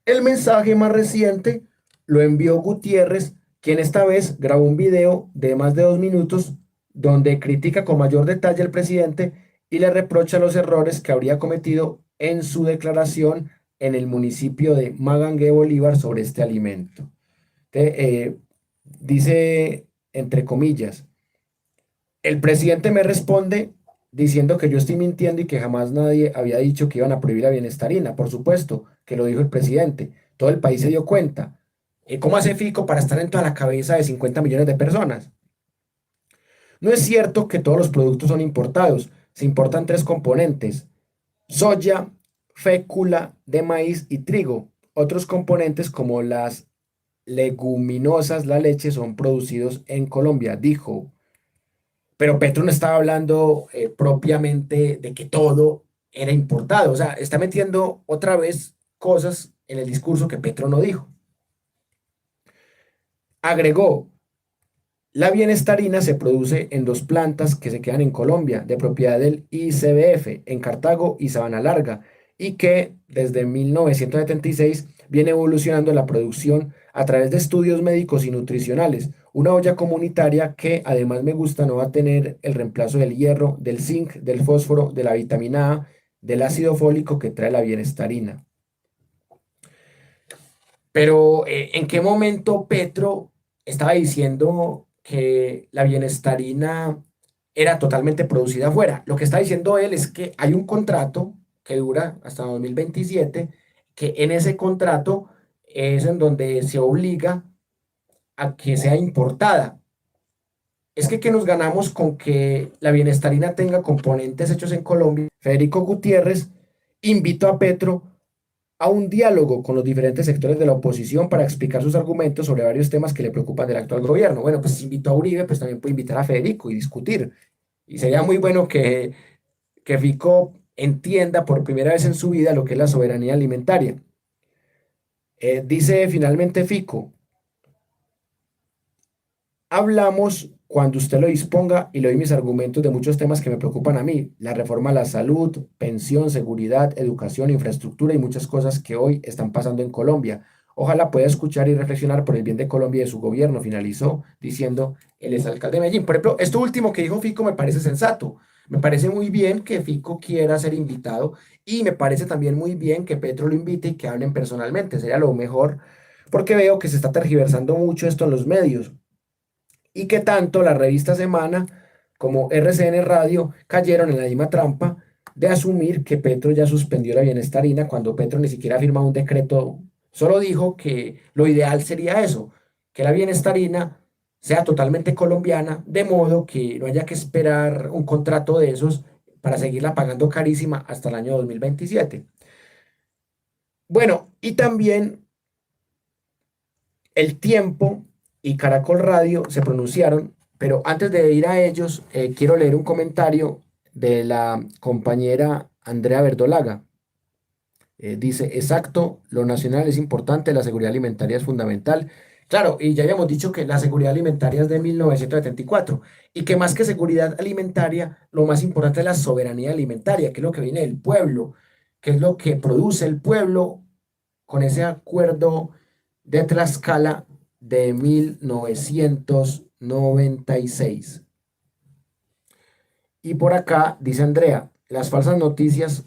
El mensaje más reciente lo envió Gutiérrez, quien esta vez grabó un video de más de 2 minutos donde critica con mayor detalle al presidente y le reprocha los errores que habría cometido en su declaración en el municipio de Magangué, Bolívar, sobre este alimento. Dice, entre comillas, el presidente me responde diciendo que yo estoy mintiendo y que jamás nadie había dicho que iban a prohibir la bienestarina. Por supuesto que lo dijo el presidente. Todo el país se dio cuenta. ¿Cómo hace Fico para estar en toda la cabeza de 50 millones de personas? No es cierto que todos los productos son importados. Se importan tres componentes: soya, fécula de maíz y trigo. Otros componentes como las leguminosas, la leche, son producidos en Colombia, dijo. Pero Petro no estaba hablando propiamente de que todo era importado. O sea, está metiendo otra vez cosas en el discurso que Petro no dijo. Agregó, la bienestarina se produce en dos plantas que se quedan en Colombia, de propiedad del ICBF, en Cartago y Sabana Larga, y que desde 1976 viene evolucionando la producción a través de estudios médicos y nutricionales. Una olla comunitaria que, además me gusta, no va a tener el reemplazo del hierro, del zinc, del fósforo, de la vitamina A, del ácido fólico que trae la bienestarina. Pero ¿en qué momento Petro estaba diciendo que la bienestarina era totalmente producida afuera? Lo que está diciendo él es que hay un contrato que dura hasta 2027, que en ese contrato es en donde se obliga a que sea importada. Es que nos ganamos con que la bienestarina tenga componentes hechos en Colombia. Federico Gutiérrez invitó a Petro a un diálogo con los diferentes sectores de la oposición para explicar sus argumentos sobre varios temas que le preocupan del actual gobierno. Bueno, pues si invitó a Uribe, pues también puede invitar a Federico y discutir. Y sería muy bueno que Fico entienda por primera vez en su vida lo que es la soberanía alimentaria. Dice finalmente Fico, hablamos cuando usted lo disponga y le doy mis argumentos de muchos temas que me preocupan a mí: la reforma a la salud, pensión, seguridad, educación, infraestructura y muchas cosas que hoy están pasando en Colombia. Ojalá pueda escuchar y reflexionar por el bien de Colombia y de su gobierno, finalizó diciendo el exalcalde de Medellín. Por ejemplo, esto último que dijo Fico me parece sensato. Me parece muy bien que Fico quiera ser invitado y me parece también muy bien que Petro lo invite y que hablen personalmente. Sería lo mejor, porque veo que se está tergiversando mucho esto en los medios y que tanto la revista Semana como RCN Radio cayeron en la misma trampa de asumir que Petro ya suspendió la bienestarina cuando Petro ni siquiera ha firmado un decreto. Solo dijo que lo ideal sería eso, que la bienestarina sea totalmente colombiana, de modo que no haya que esperar un contrato de esos para seguirla pagando carísima hasta el año 2027. Bueno, y también El Tiempo y Caracol Radio se pronunciaron, pero antes de ir a ellos, quiero leer un comentario de la compañera Andrea Verdolaga. Dice, exacto, lo nacional es importante, la seguridad alimentaria es fundamental. Claro, y ya habíamos dicho que la seguridad alimentaria es de 1974 y que más que seguridad alimentaria, lo más importante es la soberanía alimentaria, que es lo que viene del pueblo, que es lo que produce el pueblo con ese acuerdo de Tlaxcala de 1996. Y por acá dice Andrea, las falsas noticias,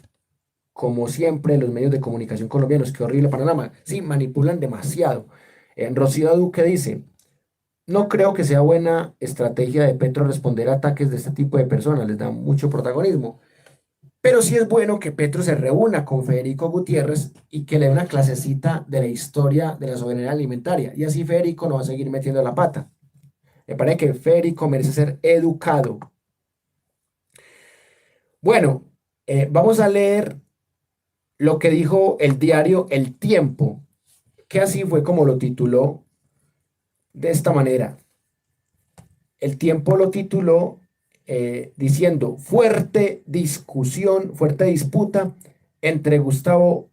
como siempre, los medios de comunicación colombianos, qué horrible panorama. Sí, manipulan demasiado. Rocío Duque dice, no creo que sea buena estrategia de Petro responder a ataques de este tipo de personas, les da mucho protagonismo. Pero sí es bueno que Petro se reúna con Federico Gutiérrez y que le dé una clasecita de la historia de la soberanía alimentaria. Y así Federico no va a seguir metiendo la pata. Me parece que Federico merece ser educado. Bueno, vamos a leer lo que dijo el diario El Tiempo, que así fue como lo tituló de esta manera. El Tiempo lo tituló diciendo, fuerte discusión, fuerte disputa entre Gustavo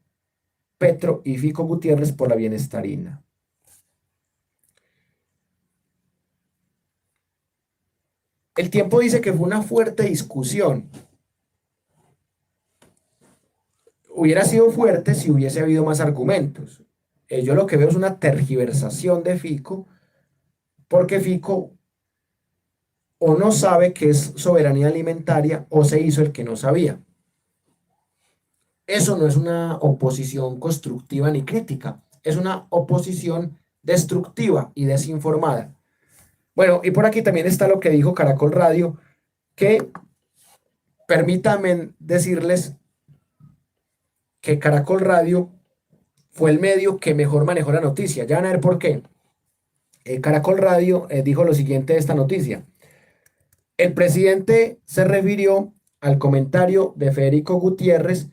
Petro y Fico Gutiérrez por la bienestarina. El Tiempo dice que fue una fuerte discusión. Hubiera sido fuerte si hubiese habido más argumentos. Yo lo que veo es una tergiversación de Fico, porque Fico o no sabe qué es soberanía alimentaria o se hizo el que no sabía. Eso no es una oposición constructiva ni crítica, es una oposición destructiva y desinformada. Bueno, y por aquí también está lo que dijo Caracol Radio, que permítanme decirles que Caracol Radio fue el medio que mejor manejó la noticia. Ya van a ver por qué. Caracol Radio dijo lo siguiente de esta noticia. El presidente se refirió al comentario de Federico Gutiérrez,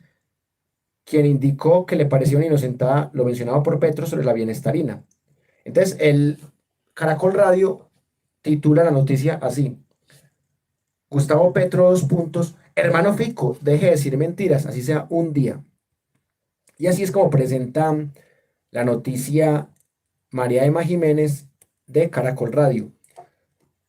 quien indicó que le parecía una inocentada lo mencionado por Petro sobre la bienestarina. Entonces, el Caracol Radio titula la noticia así. Gustavo Petro, dos puntos. Hermano Fico, deje de decir mentiras, así sea un día. Y así es como presenta la noticia María Emma Jiménez de Caracol Radio.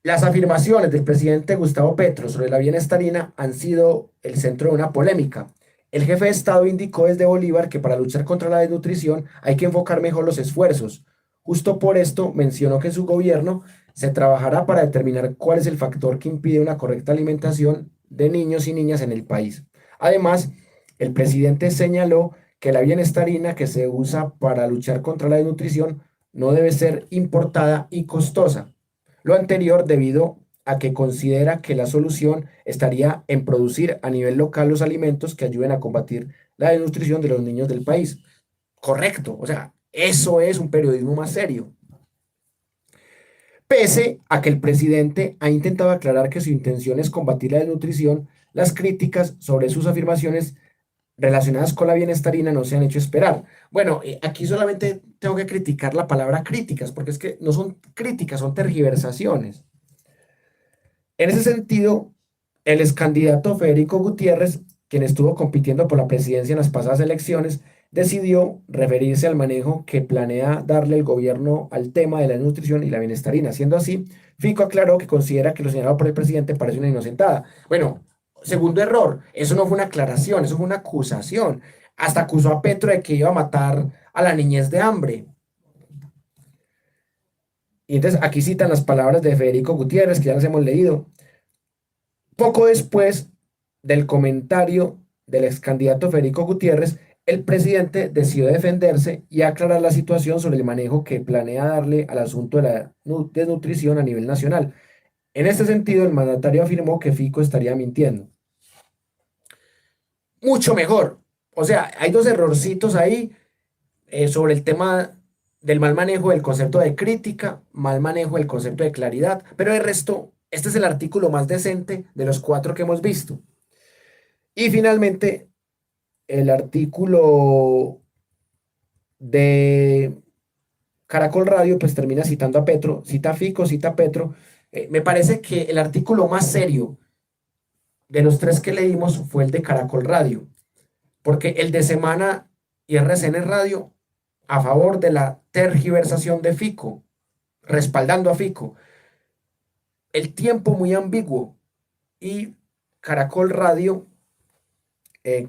Las afirmaciones del presidente Gustavo Petro sobre la bienestarina han sido el centro de una polémica. El jefe de Estado indicó desde Bolívar que para luchar contra la desnutrición hay que enfocar mejor los esfuerzos. Justo por esto mencionó que su gobierno se trabajará para determinar cuál es el factor que impide una correcta alimentación de niños y niñas en el país. Además, el presidente señaló que la bienestarina que se usa para luchar contra la desnutrición no debe ser importada y costosa. Lo anterior debido a que considera que la solución estaría en producir a nivel local los alimentos que ayuden a combatir la desnutrición de los niños del país. Correcto, o sea, eso es un periodismo más serio. Pese a que el presidente ha intentado aclarar que su intención es combatir la desnutrición, las críticas sobre sus afirmaciones relacionadas con la bienestarina no se han hecho esperar. Bueno, aquí solamente tengo que criticar la palabra críticas, porque es que no son críticas, son tergiversaciones. En ese sentido, el ex candidato Federico Gutiérrez, quien estuvo compitiendo por la presidencia en las pasadas elecciones, decidió referirse al manejo que planea darle el gobierno al tema de la nutrición y la bienestarina. Siendo así, Fico aclaró que considera que lo señalado por el presidente parece una inocentada. Bueno, segundo error, eso no fue una aclaración, eso fue una acusación. Hasta acusó a Petro de que iba a matar a la niñez de hambre. Y entonces aquí citan las palabras de Federico Gutiérrez, que ya las hemos leído. Poco después del comentario del ex candidato Federico Gutiérrez, el presidente decidió defenderse y aclarar la situación sobre el manejo que planea darle al asunto de la desnutrición a nivel nacional. En este sentido, el mandatario afirmó que Fico estaría mintiendo. Mucho mejor. O sea, hay dos errorcitos ahí sobre el tema del mal manejo del concepto de crítica, mal manejo del concepto de claridad, pero de resto, este es el artículo más decente de los cuatro que hemos visto. Y finalmente, el artículo de Caracol Radio, pues termina citando a Petro, cita a Fico, cita a Petro. Me parece que el artículo más serio de los tres que leímos fue el de Caracol Radio, porque el de Semana y RCN Radio a favor de la tergiversación de Fico, respaldando a Fico. El tiempo muy ambiguo y Caracol Radio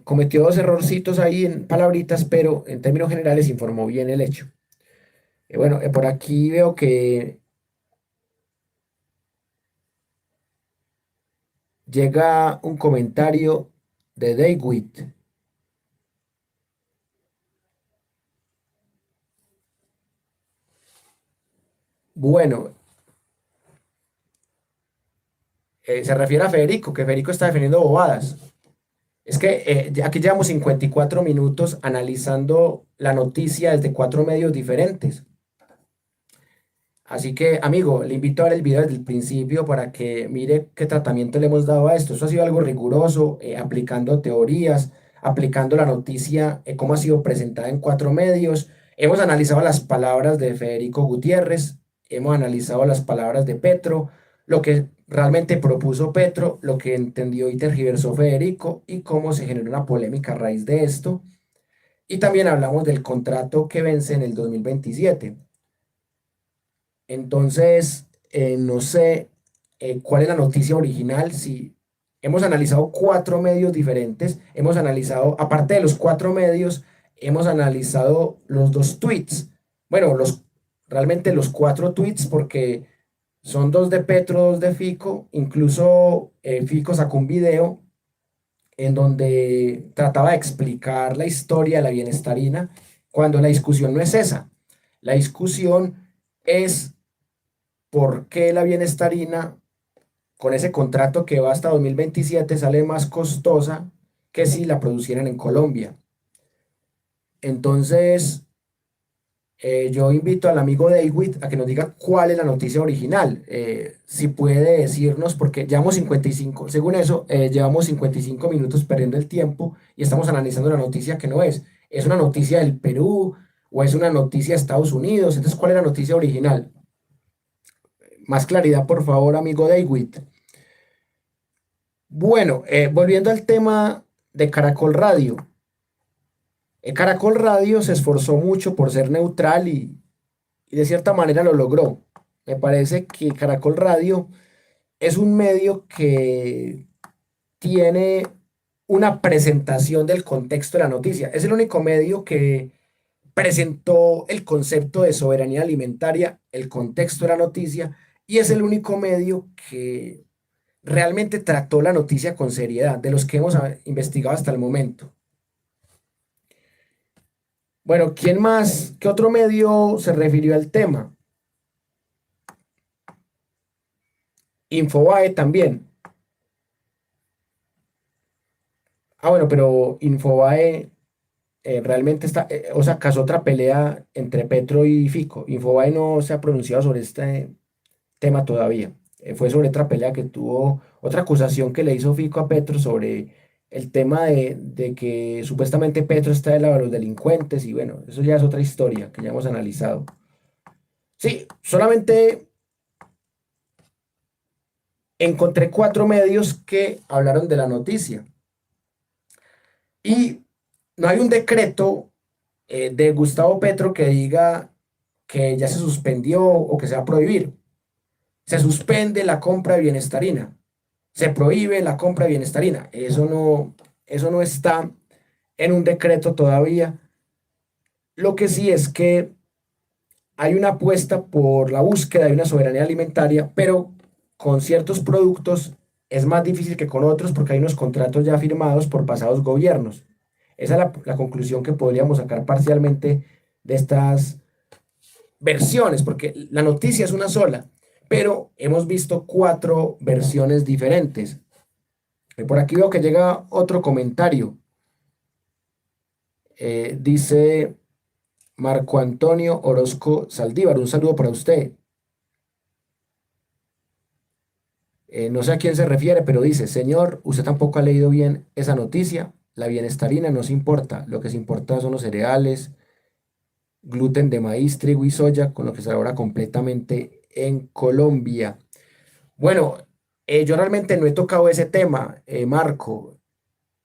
cometió dos errorcitos ahí en palabritas, pero en términos generales informó bien el hecho. Bueno, por aquí veo que llega un comentario de David. Bueno, se refiere a Federico, que Federico está defendiendo bobadas. Es que aquí llevamos 54 minutos analizando la noticia desde cuatro medios diferentes. Así que, amigo, le invito a ver el video desde el principio para que mire qué tratamiento le hemos dado a esto. Esto ha sido algo riguroso, aplicando teorías, aplicando la noticia, cómo ha sido presentada en cuatro medios. Hemos analizado las palabras de Federico Gutiérrez, hemos analizado las palabras de Petro, lo que realmente propuso Petro, lo que entendió y tergiversó Federico y cómo se generó una polémica a raíz de esto. Y también hablamos del contrato que vence en el 2027. Entonces, no sé cuál es la noticia original. Si hemos analizado cuatro medios diferentes, hemos analizado, aparte de los cuatro medios, hemos analizado los dos tweets. Bueno, realmente los cuatro tweets, porque son dos de Petro, dos de Fico. Incluso Fico sacó un video en donde trataba de explicar la historia de la bienestarina, cuando la discusión no es esa. La discusión es por qué la bienestarina, con ese contrato que va hasta 2027, sale más costosa que si la producieran en Colombia. Entonces, yo invito al amigo David a que nos diga cuál es la noticia original. Si puede decirnos, porque llevamos 55, según eso, llevamos 55 minutos perdiendo el tiempo y estamos analizando la noticia que no es. ¿Es una noticia del Perú o es una noticia de Estados Unidos? Entonces, ¿cuál es la noticia original? Más claridad, por favor, amigo David. Bueno, volviendo al tema de Caracol Radio. Caracol Radio se esforzó mucho por ser neutral y de cierta manera lo logró. Me parece que Caracol Radio es un medio que tiene una presentación del contexto de la noticia. Es el único medio que presentó el concepto de soberanía alimentaria, el contexto de la noticia, y es el único medio que realmente trató la noticia con seriedad, de los que hemos investigado hasta el momento. Bueno, ¿quién más? ¿Qué otro medio se refirió al tema? Infobae también. Bueno, pero Infobae realmente está, o sea, casó otra pelea entre Petro y Fico. Infobae no se ha pronunciado sobre este tema todavía. Fue sobre otra pelea que tuvo, otra acusación que le hizo Fico a Petro sobre el tema de que supuestamente Petro está del lado de los delincuentes y bueno, eso ya es otra historia que ya hemos analizado. Sí, solamente encontré 4 medios que hablaron de la noticia y no hay un decreto de Gustavo Petro que diga que ya se suspendió o que se va a prohibir. Se suspende la compra de bienestarina, se prohíbe la compra de bienestarina. Eso no está en un decreto todavía. Lo que sí es que hay una apuesta por la búsqueda de una soberanía alimentaria, pero con ciertos productos es más difícil que con otros porque hay unos contratos ya firmados por pasados gobiernos. Esa es la conclusión que podríamos sacar parcialmente de estas versiones, porque la noticia es una sola, pero hemos visto 4 versiones diferentes. Por aquí veo que llega otro comentario. Dice Marco Antonio Orozco Saldívar, un saludo para usted. No sé a quién se refiere, pero dice, señor, usted tampoco ha leído bien esa noticia. La bienestarina no se importa, lo que se importa son los cereales, gluten de maíz, trigo y soya, con lo que se elabora completamente en Colombia. Bueno, yo realmente no he tocado ese tema, Marco.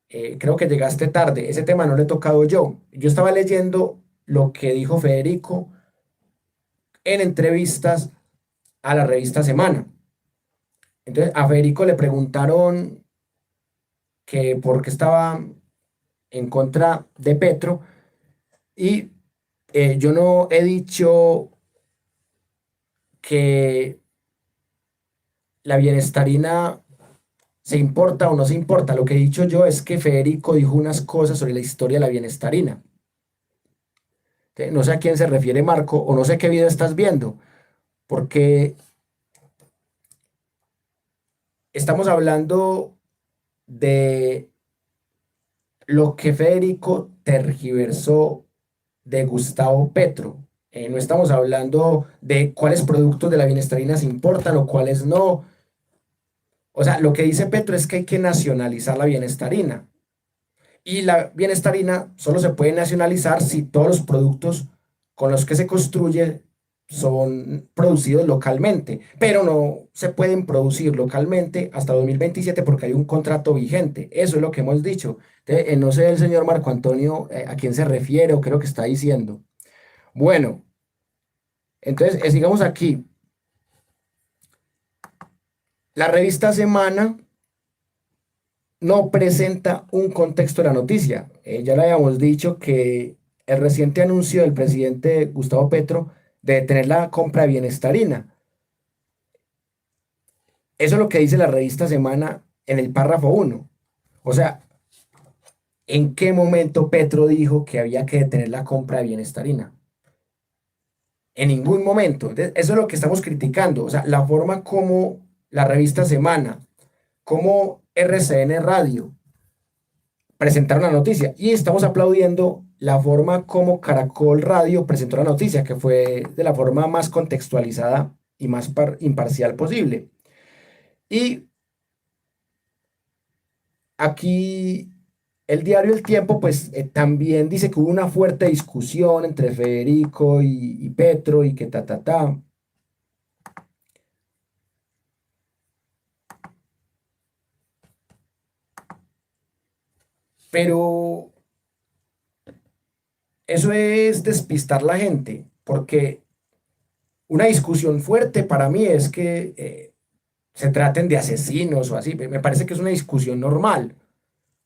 Creo que llegaste tarde. Ese tema no lo he tocado yo. Yo estaba leyendo lo que dijo Federico en entrevistas a la revista Semana. Entonces, a Federico le preguntaron que por qué estaba en contra de Petro y yo no he dicho que la bienestarina se importa o no se importa. Lo que he dicho yo es que Federico dijo unas cosas sobre la historia de la bienestarina. No sé a quién se refiere Marco o no sé qué video estás viendo, porque estamos hablando de lo que Federico tergiversó de Gustavo Petro. No estamos hablando de cuáles productos de la bienestarina se importan o cuáles no. O sea, lo que dice Petro es que hay que nacionalizar la bienestarina. Y la bienestarina solo se puede nacionalizar si todos los productos con los que se construye son producidos localmente, pero no se pueden producir localmente hasta 2027 porque hay un contrato vigente. Eso es lo que hemos dicho. No sé el señor Marco Antonio a quién se refiere o qué es lo que está diciendo. Bueno, entonces sigamos aquí. La revista Semana no presenta un contexto de la noticia. Ya le habíamos dicho que el reciente anuncio del presidente Gustavo Petro de detener la compra de bienestarina. Eso es lo que dice la revista Semana en el párrafo 1. O sea, ¿En qué momento Petro dijo que había que detener la compra de Bienestarina? En ningún momento. Entonces, eso es lo que estamos criticando. O sea, la forma como la revista Semana, como RCN Radio presentaron la noticia. Y estamos aplaudiendo la forma como Caracol Radio presentó la noticia, que fue de la forma más contextualizada y más imparcial posible. Y aquí el diario El Tiempo, pues también dice que hubo una fuerte discusión entre Federico y Petro y que ta, ta, ta. Pero eso es despistar la gente, porque una discusión fuerte para mí es que se traten de asesinos o así. Me parece que es una discusión normal.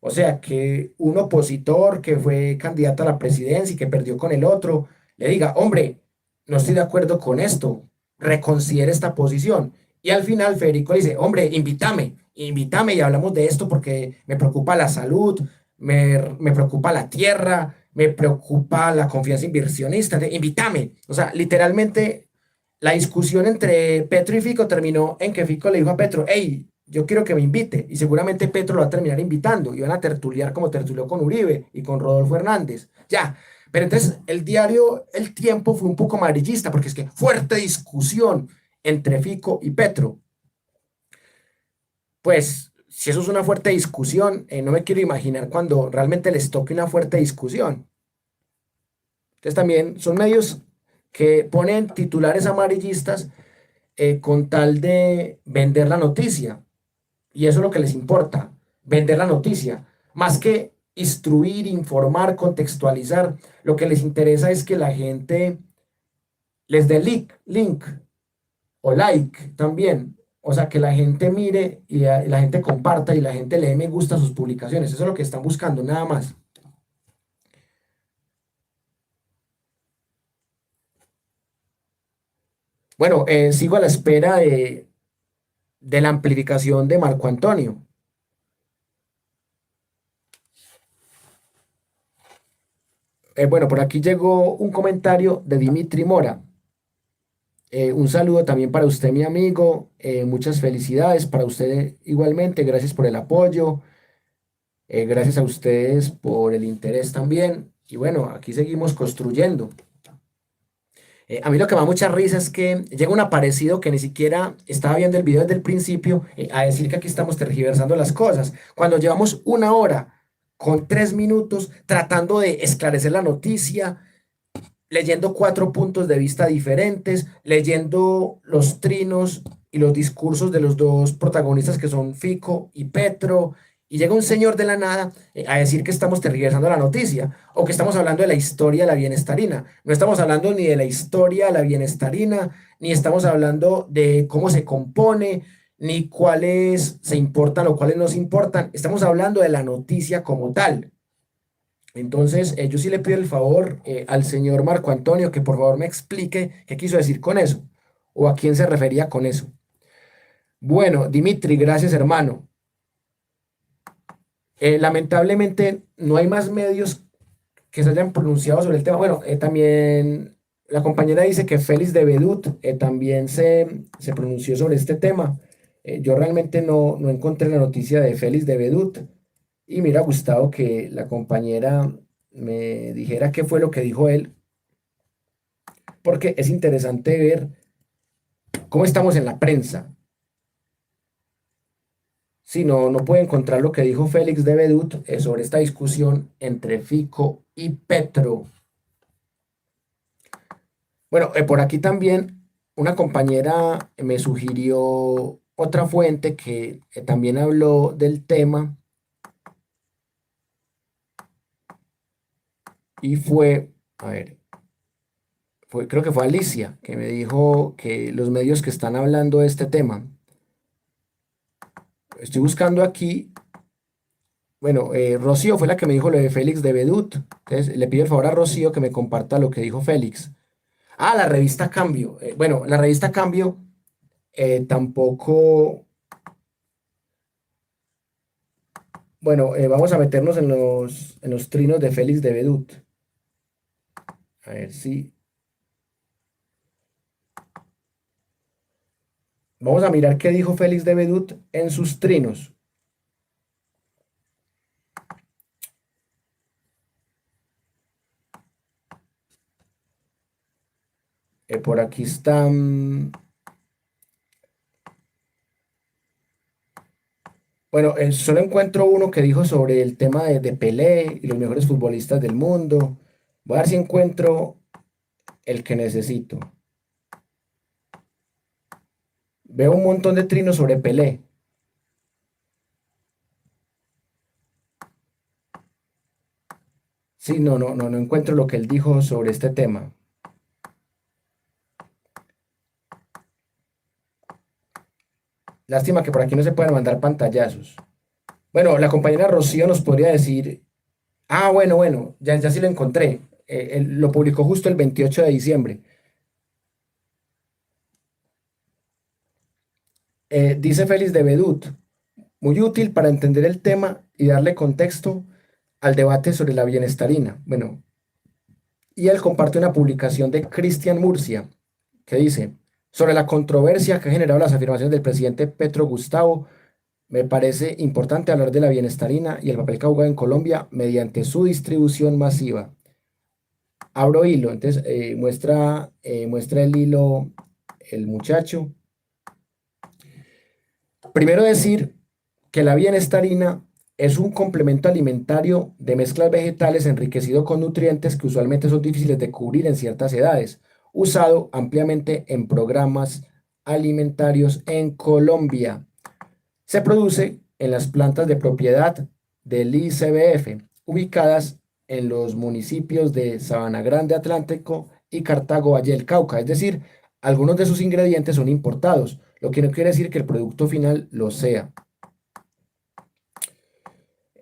O sea, que un opositor que fue candidato a la presidencia y que perdió con el otro, le diga, hombre, no estoy de acuerdo con esto, reconsidere esta posición. Y al final Federico le dice, hombre, invítame y hablamos de esto porque me preocupa la salud, me preocupa la tierra, me preocupa la confianza inversionista, invítame. O sea, literalmente la discusión entre Petro y Fico terminó en que Fico le dijo a Petro, hey, yo quiero que me invite. Y seguramente Petro lo va a terminar invitando. Y van a tertuliar como tertulió con Uribe y con Rodolfo Hernández. Ya. Pero entonces el diario El Tiempo fue un poco amarillista porque es que fuerte discusión entre Fico y Petro. Pues si eso es una fuerte discusión, no me quiero imaginar cuando realmente les toque una fuerte discusión. Entonces también son medios que ponen titulares amarillistas con tal de vender la noticia. Y eso es lo que les importa, vender la noticia. Más que instruir, informar, contextualizar, lo que les interesa es que la gente les dé link o like también. O sea, que la gente mire y la gente comparta y la gente le dé me gusta a sus publicaciones. Eso es lo que están buscando, nada más. Bueno, sigo a la espera de la amplificación de Marco Antonio. Bueno, por aquí llegó un comentario de Dimitri Mora. Un saludo también para usted, mi amigo. Muchas felicidades para usted igualmente. Gracias por el apoyo. Gracias a ustedes por el interés también. Y bueno, aquí seguimos construyendo. A mí lo que me da mucha risa es que llega un aparecido que ni siquiera estaba viendo el video desde el principio a decir que aquí estamos tergiversando las cosas. Cuando llevamos una hora con 3 minutos tratando de esclarecer la noticia, leyendo 4 puntos de vista diferentes, leyendo los trinos y los discursos de los dos protagonistas que son Fico y Petro, y llega un señor de la nada a decir que estamos tergiversando la noticia o que estamos hablando de la historia de la bienestarina. No estamos hablando ni de la historia de la bienestarina, ni estamos hablando de cómo se compone, ni cuáles se importan o cuáles no se importan. Estamos hablando de la noticia como tal. Entonces, yo sí le pido el favor al señor Marco Antonio que por favor me explique qué quiso decir con eso o a quién se refería con eso. Bueno, Dimitri, gracias hermano. Lamentablemente no hay más medios que se hayan pronunciado sobre el tema. Bueno, también la compañera dice que Félix de Bedut también se pronunció sobre este tema. Yo realmente no encontré la noticia de Félix de Bedut y me hubiera gustado que la compañera me dijera qué fue lo que dijo él, porque es interesante ver cómo estamos en la prensa. Si no puede encontrar lo que dijo Félix de Bedut sobre esta discusión entre Fico y Petro. Bueno, por aquí también una compañera me sugirió otra fuente que también habló del tema y fue, a ver, creo que fue Alicia que me dijo que los medios que están hablando de este tema, estoy buscando aquí, bueno, Rocío fue la que me dijo lo de Félix de Bedut, entonces le pido el favor a Rocío que me comparta lo que dijo Félix. Ah, la revista Cambio. Bueno, la revista Cambio tampoco Bueno, vamos a meternos en los trinos de Félix de Bedut. A ver si... Vamos a mirar qué dijo Félix de Bedut en sus trinos. Por aquí están... Bueno, solo encuentro uno que dijo sobre el tema de Pelé y los mejores futbolistas del mundo. Voy a ver si encuentro el que necesito. Veo un montón de trinos sobre Pelé. Sí, no encuentro lo que él dijo sobre este tema. Lástima que por aquí no se pueden mandar pantallazos. Bueno, la compañera Rocío nos podría decir, ah, bueno, ya sí lo encontré. Él lo publicó justo el 28 de diciembre. Dice Félix de Bedut, muy útil para entender el tema y darle contexto al debate sobre la bienestarina. Bueno, y él comparte una publicación de Cristian Murcia que dice, sobre la controversia que ha generado las afirmaciones del presidente Petro Gustavo, me parece importante hablar de la bienestarina y el papel que ha jugado en Colombia mediante su distribución masiva. Abro hilo, entonces muestra el hilo el muchacho. Primero decir que la bienestarina es un complemento alimentario de mezclas vegetales enriquecido con nutrientes que usualmente son difíciles de cubrir en ciertas edades, usado ampliamente en programas alimentarios en Colombia. Se produce en las plantas de propiedad del ICBF, ubicadas en los municipios de Sabana Grande Atlántico y Cartago Valle del Cauca, es decir, algunos de sus ingredientes son importados, lo que no quiere decir que el producto final lo sea.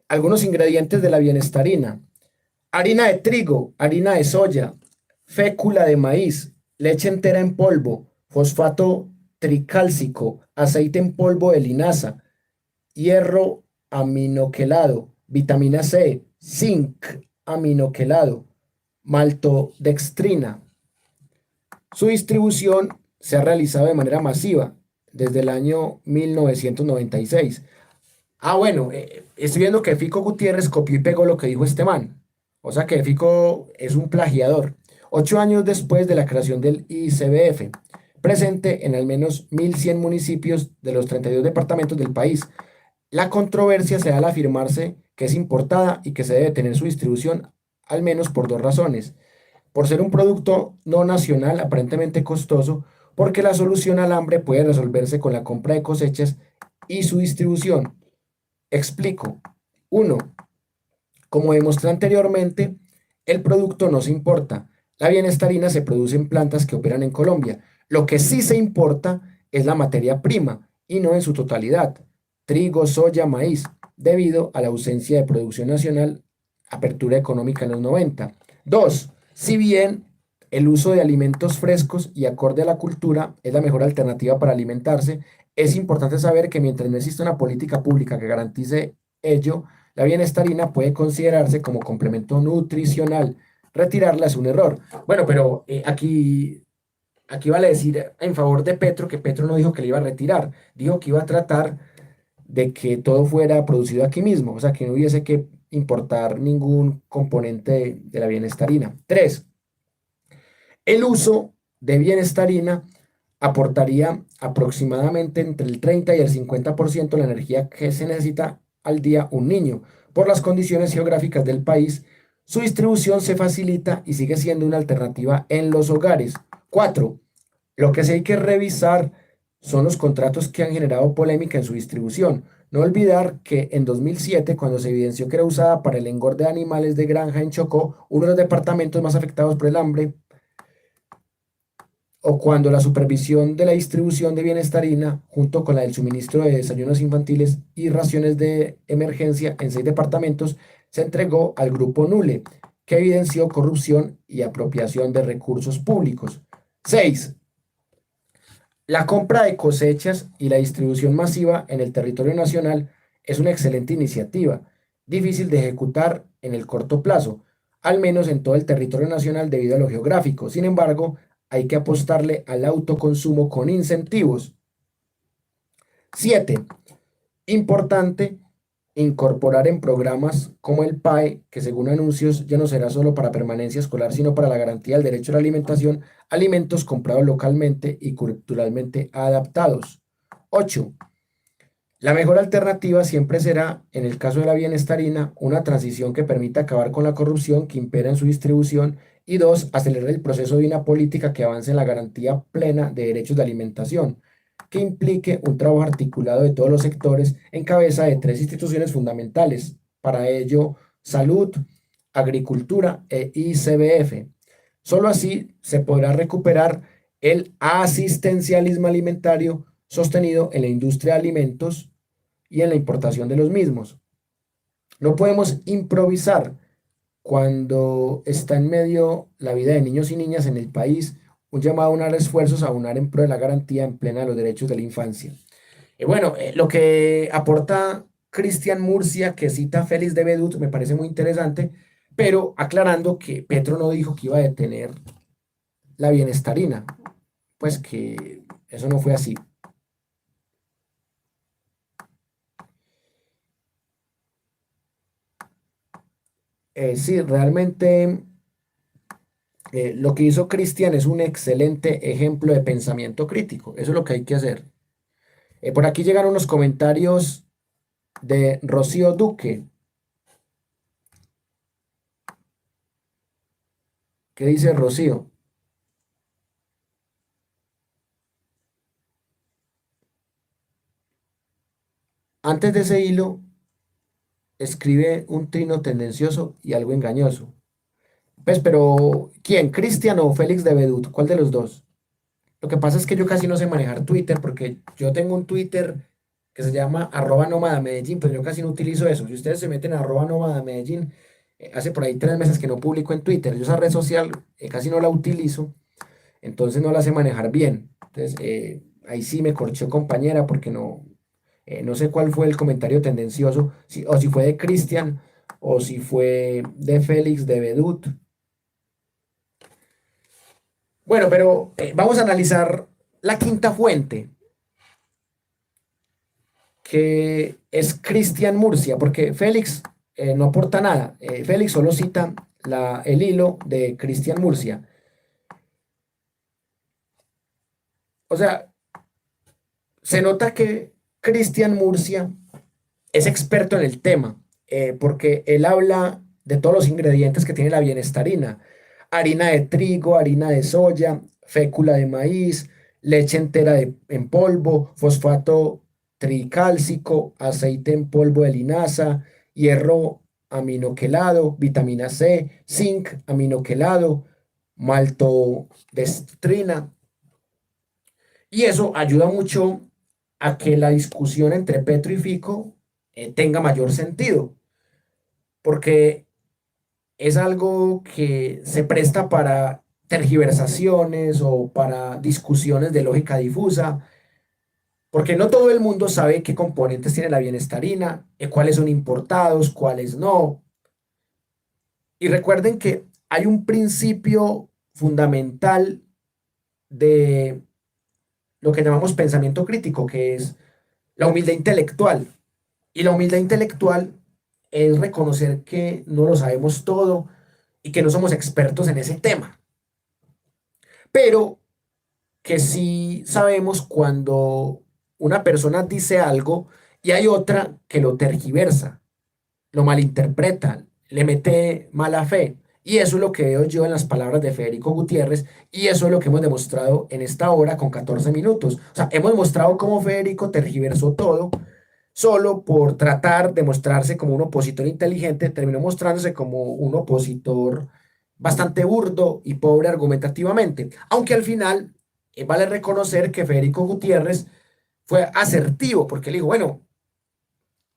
Algunos ingredientes de la bienestarina: harina de trigo, harina de soya, fécula de maíz, leche entera en polvo, fosfato tricálcico, aceite en polvo de linaza, hierro aminoquelado, vitamina C, zinc aminoquelado, maltodextrina. Su distribución se ha realizado de manera masiva desde el año 1996. Ah, bueno, estoy viendo que Fico Gutiérrez copió y pegó lo que dijo este man. O sea que Fico es un plagiador. 8 años después de la creación del ICBF, presente en al menos 1.100 municipios de los 32 departamentos del país, la controversia se da al afirmarse que es importada y que se debe tener su distribución al menos por dos razones. Por ser un producto no nacional aparentemente costoso, porque la solución al hambre puede resolverse con la compra de cosechas y su distribución. Explico. 1. Como demostré anteriormente, el producto no se importa. La bienestarina se produce en plantas que operan en Colombia. Lo que sí se importa es la materia prima y no en su totalidad. Trigo, soya, maíz, debido a la ausencia de producción nacional, apertura económica en los 90. 2. Si bien el uso de alimentos frescos y acorde a la cultura es la mejor alternativa para alimentarse, es importante saber que mientras no exista una política pública que garantice ello, la bienestarina puede considerarse como complemento nutricional. Retirarla es un error. Bueno, pero aquí vale decir en favor de Petro que Petro no dijo que le iba a retirar, dijo que iba a tratar de que todo fuera producido aquí mismo, o sea, que no hubiese que importar ningún componente de la bienestarina. 3. El uso de bienestarina aportaría aproximadamente entre el 30 y el 50% de la energía que se necesita al día un niño. Por las condiciones geográficas del país, su distribución se facilita y sigue siendo una alternativa en los hogares. 4. Lo que sí hay que revisar son los contratos que han generado polémica en su distribución. No olvidar que en 2007, cuando se evidenció que era usada para el engorde de animales de granja en Chocó, uno de los departamentos más afectados por el hambre, o cuando la supervisión de la distribución de bienestarina, junto con la del suministro de desayunos infantiles y raciones de emergencia en 6 departamentos, se entregó al grupo Nule, que evidenció corrupción y apropiación de recursos públicos. 6. La compra de cosechas y la distribución masiva en el territorio nacional es una excelente iniciativa, difícil de ejecutar en el corto plazo, al menos en todo el territorio nacional debido a lo geográfico. Sin embargo, hay que apostarle al autoconsumo con incentivos. 7. Importante incorporar en programas como el PAE, que según anuncios ya no será solo para permanencia escolar, sino para la garantía del derecho a la alimentación, alimentos comprados localmente y culturalmente adaptados. 8. La mejor alternativa siempre será, en el caso de la bienestarina, una transición que permita acabar con la corrupción que impera en su distribución y 2, acelerar el proceso de una política que avance en la garantía plena de derechos de alimentación, que implique un trabajo articulado de todos los sectores en cabeza de 3 instituciones fundamentales. Para ello, salud, agricultura e ICBF. Solo así se podrá recuperar el asistencialismo alimentario sostenido en la industria de alimentos y en la importación de los mismos. No podemos improvisar cuando está en medio la vida de niños y niñas en el país, un llamado a unar esfuerzos a unar en pro de la garantía en plena de los derechos de la infancia. Lo que aporta Cristian Murcia, que cita Félix de Bedut, me parece muy interesante, pero aclarando que Petro no dijo que iba a detener la bienestarina, pues que eso no fue así. Sí, realmente lo que hizo Cristian es un excelente ejemplo de pensamiento crítico. Eso es lo que hay que hacer. Por aquí llegaron unos comentarios de Rocío Duque. ¿Qué dice Rocío? Antes de ese hilo, escribe un trino tendencioso y algo engañoso. Pues, pero ¿quién? ¿Cristian o Félix de Bedut? ¿Cuál de los dos? Lo que pasa es que yo casi no sé manejar Twitter porque yo tengo un Twitter que se llama @nómada_medellín, pero yo casi no utilizo eso. Si ustedes se meten a @nómada_medellín, hace por ahí 3 meses que no publico en Twitter. Yo esa red social casi no la utilizo, entonces no la sé manejar bien. Entonces, ahí sí me corchó compañera porque no sé cuál fue el comentario tendencioso, o si fue de Cristian o si fue de Félix de Bedut. Bueno, pero vamos a analizar la quinta fuente, que es Cristian Murcia, porque Félix no aporta nada. Félix solo cita el hilo de Cristian Murcia. O sea, se nota que Cristian Murcia es experto en el tema, porque él habla de todos los ingredientes que tiene la bienestarina: harina de trigo, harina de soya, fécula de maíz, leche entera en polvo, fosfato tricálcico, aceite en polvo de linaza, hierro aminoquelado, vitamina C, zinc aminoquelado, maltodextrina. Y eso ayuda mucho a que la discusión entre Petro y Fico tenga mayor sentido, porque es algo que se presta para tergiversaciones o para discusiones de lógica difusa, porque no todo el mundo sabe qué componentes tiene la bienestarina, cuáles son importados, cuáles no. Y recuerden que hay un principio fundamental de lo que llamamos pensamiento crítico, que es la humildad intelectual. Y la humildad intelectual es reconocer que no lo sabemos todo y que no somos expertos en ese tema, pero que sí sabemos cuando una persona dice algo y hay otra que lo tergiversa, lo malinterpreta, le mete mala fe. Y eso es lo que veo yo en las palabras de Federico Gutiérrez, y eso es lo que hemos demostrado en esta hora con 14 minutos. O sea, hemos mostrado cómo Federico tergiversó todo solo por tratar de mostrarse como un opositor inteligente, terminó mostrándose como un opositor bastante burdo y pobre argumentativamente. Aunque al final vale reconocer que Federico Gutiérrez fue asertivo, porque le dijo, bueno,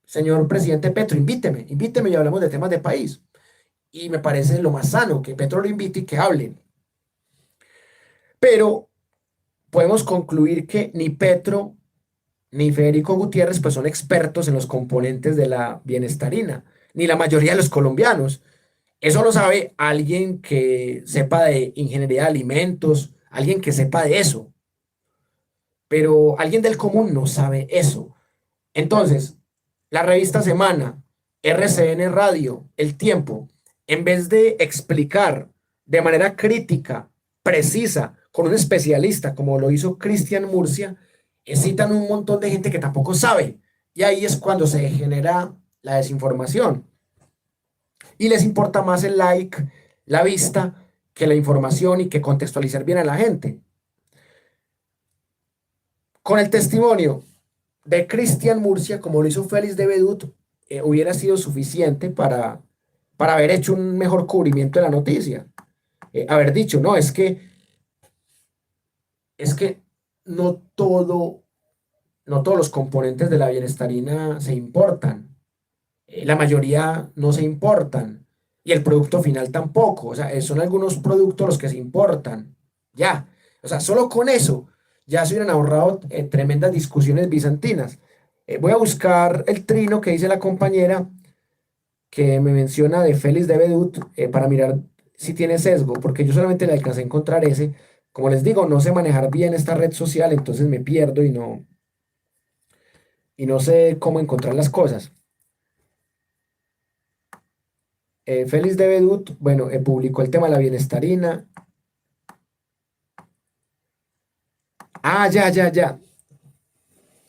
señor presidente Petro, invíteme y hablamos de temas de país. Y me parece lo más sano que Petro lo invite y que hablen. Pero podemos concluir que ni Petro ni Federico Gutiérrez pues son expertos en los componentes de la bienestarina. ni la mayoría de los colombianos. Eso lo sabe alguien que sepa de ingeniería de alimentos, alguien que sepa de eso, pero alguien del común no sabe eso. Entonces, la revista Semana, RCN Radio, El Tiempo, en vez de explicar de manera crítica, precisa, con un especialista, como lo hizo Cristian Murcia, citan un montón de gente que tampoco sabe. Y ahí es cuando se genera la desinformación. Y les importa más el like, la vista, que la información y que contextualizar bien a la gente. Con el testimonio de Cristian Murcia, como lo hizo Félix de Bedut, hubiera sido suficiente para haber hecho un mejor cubrimiento de la noticia. Haber dicho, no, es que no todo, no todos los componentes de la bienestarina se importan. La mayoría no se importan. Y el producto final tampoco. O sea, son algunos productos los que se importan. Ya. O sea, solo con eso ya se hubieran ahorrado tremendas discusiones bizantinas. Voy a buscar el trino que dice la compañera que me menciona de Félix de Bedut para mirar si tiene sesgo, porque yo solamente le alcancé a encontrar ese. Como les digo, no sé manejar bien esta red social, entonces me pierdo y no sé cómo encontrar las cosas. Félix de Bedut, bueno, publicó el tema de la bienestarina. Ah, ya, ya, ya.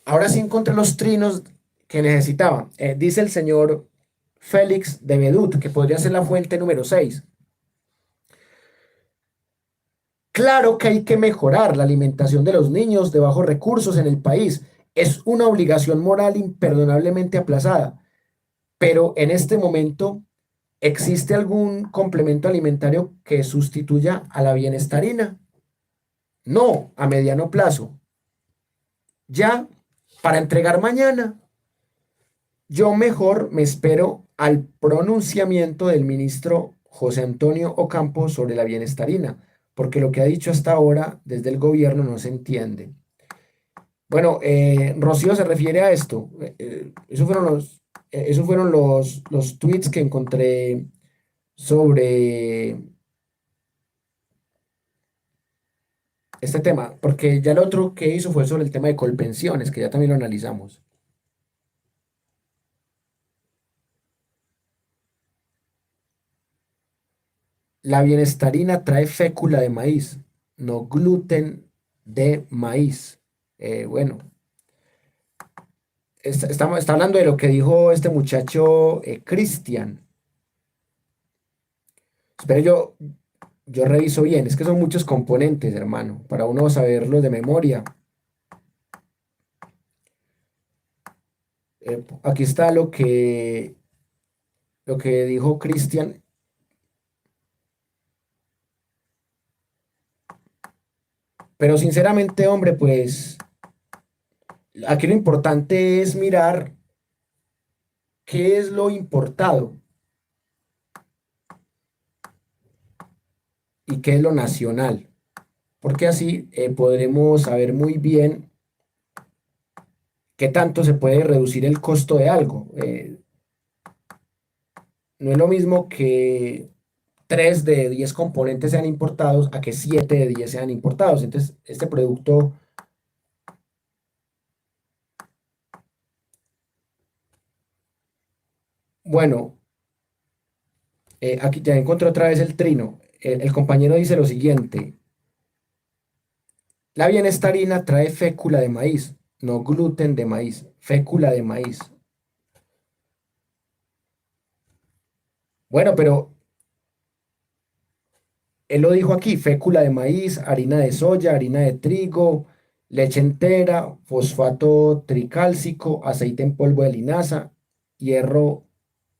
Ahora sí encontré los trinos que necesitaba. Dice el señor Félix de Bedut, que podría ser la fuente número 6. Claro que hay que mejorar la alimentación de los niños de bajos recursos en el país. Es una obligación moral imperdonablemente aplazada. Pero en este momento, ¿existe algún complemento alimentario que sustituya a la bienestarina? No, a mediano plazo. Ya, para entregar mañana, yo mejor me espero al pronunciamiento del ministro José Antonio Ocampo sobre la bienestarina, porque lo que ha dicho hasta ahora desde el gobierno no se entiende. Bueno, Rocío se refiere a esto. Esos fueron los tweets que encontré sobre este tema, porque ya el otro que hizo fue sobre el tema de colpensiones, que ya también lo analizamos. La bienestarina trae fécula de maíz, no gluten de maíz. Bueno, está hablando de lo que dijo este muchacho Cristian. Pero yo reviso bien, es que son muchos componentes, hermano, para uno saberlos de memoria. Aquí está lo que dijo Cristian. Pero sinceramente, hombre, pues aquí lo importante es mirar qué es lo importado y qué es lo nacional, porque así podremos saber muy bien qué tanto se puede reducir el costo de algo. No es lo mismo que 3 de 10 componentes sean importados a que 7 de 10 sean importados. Entonces, este producto, bueno, aquí ya encontré otra vez el trino. El compañero dice lo siguiente: la bienestarina trae fécula de maíz, no gluten de maíz, fécula de maíz. Bueno, pero él lo dijo aquí: fécula de maíz, harina de soya, harina de trigo, leche entera, fosfato tricálcico, aceite en polvo de linaza, hierro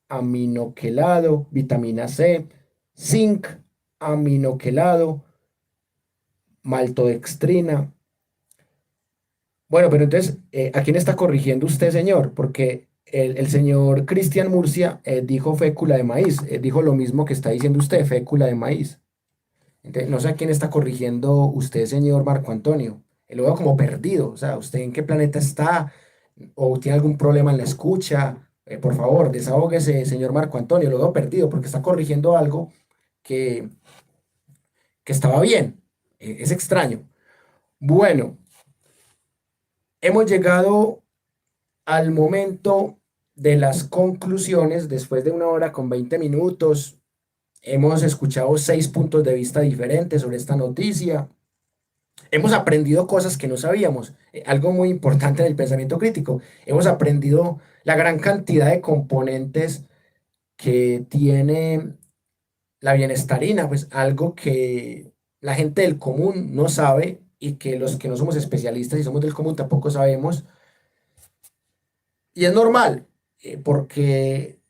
aminoquelado, vitamina C, zinc aminoquelado, maltodextrina. Bueno, pero entonces, ¿a quién está corrigiendo usted, señor? Porque el señor Cristian Murcia dijo fécula de maíz, dijo lo mismo que está diciendo usted, fécula de maíz. Entonces, no sé a quién está corrigiendo usted, señor Marco Antonio. Lo veo como perdido. O sea, ¿usted en qué planeta está? ¿O tiene algún problema en la escucha? Por favor, desahógese, señor Marco Antonio, lo veo perdido porque está corrigiendo algo que, que estaba bien. Es extraño. Bueno, hemos llegado al momento de las conclusiones después de 1 hora con 20 minutos. Hemos escuchado 6 puntos de vista diferentes sobre esta noticia. Hemos aprendido cosas que no sabíamos. Algo muy importante en el pensamiento crítico. Hemos aprendido la gran cantidad de componentes que tiene la bienestarina, pues algo que la gente del común no sabe y que los que no somos especialistas y somos del común tampoco sabemos. Y es normal, porque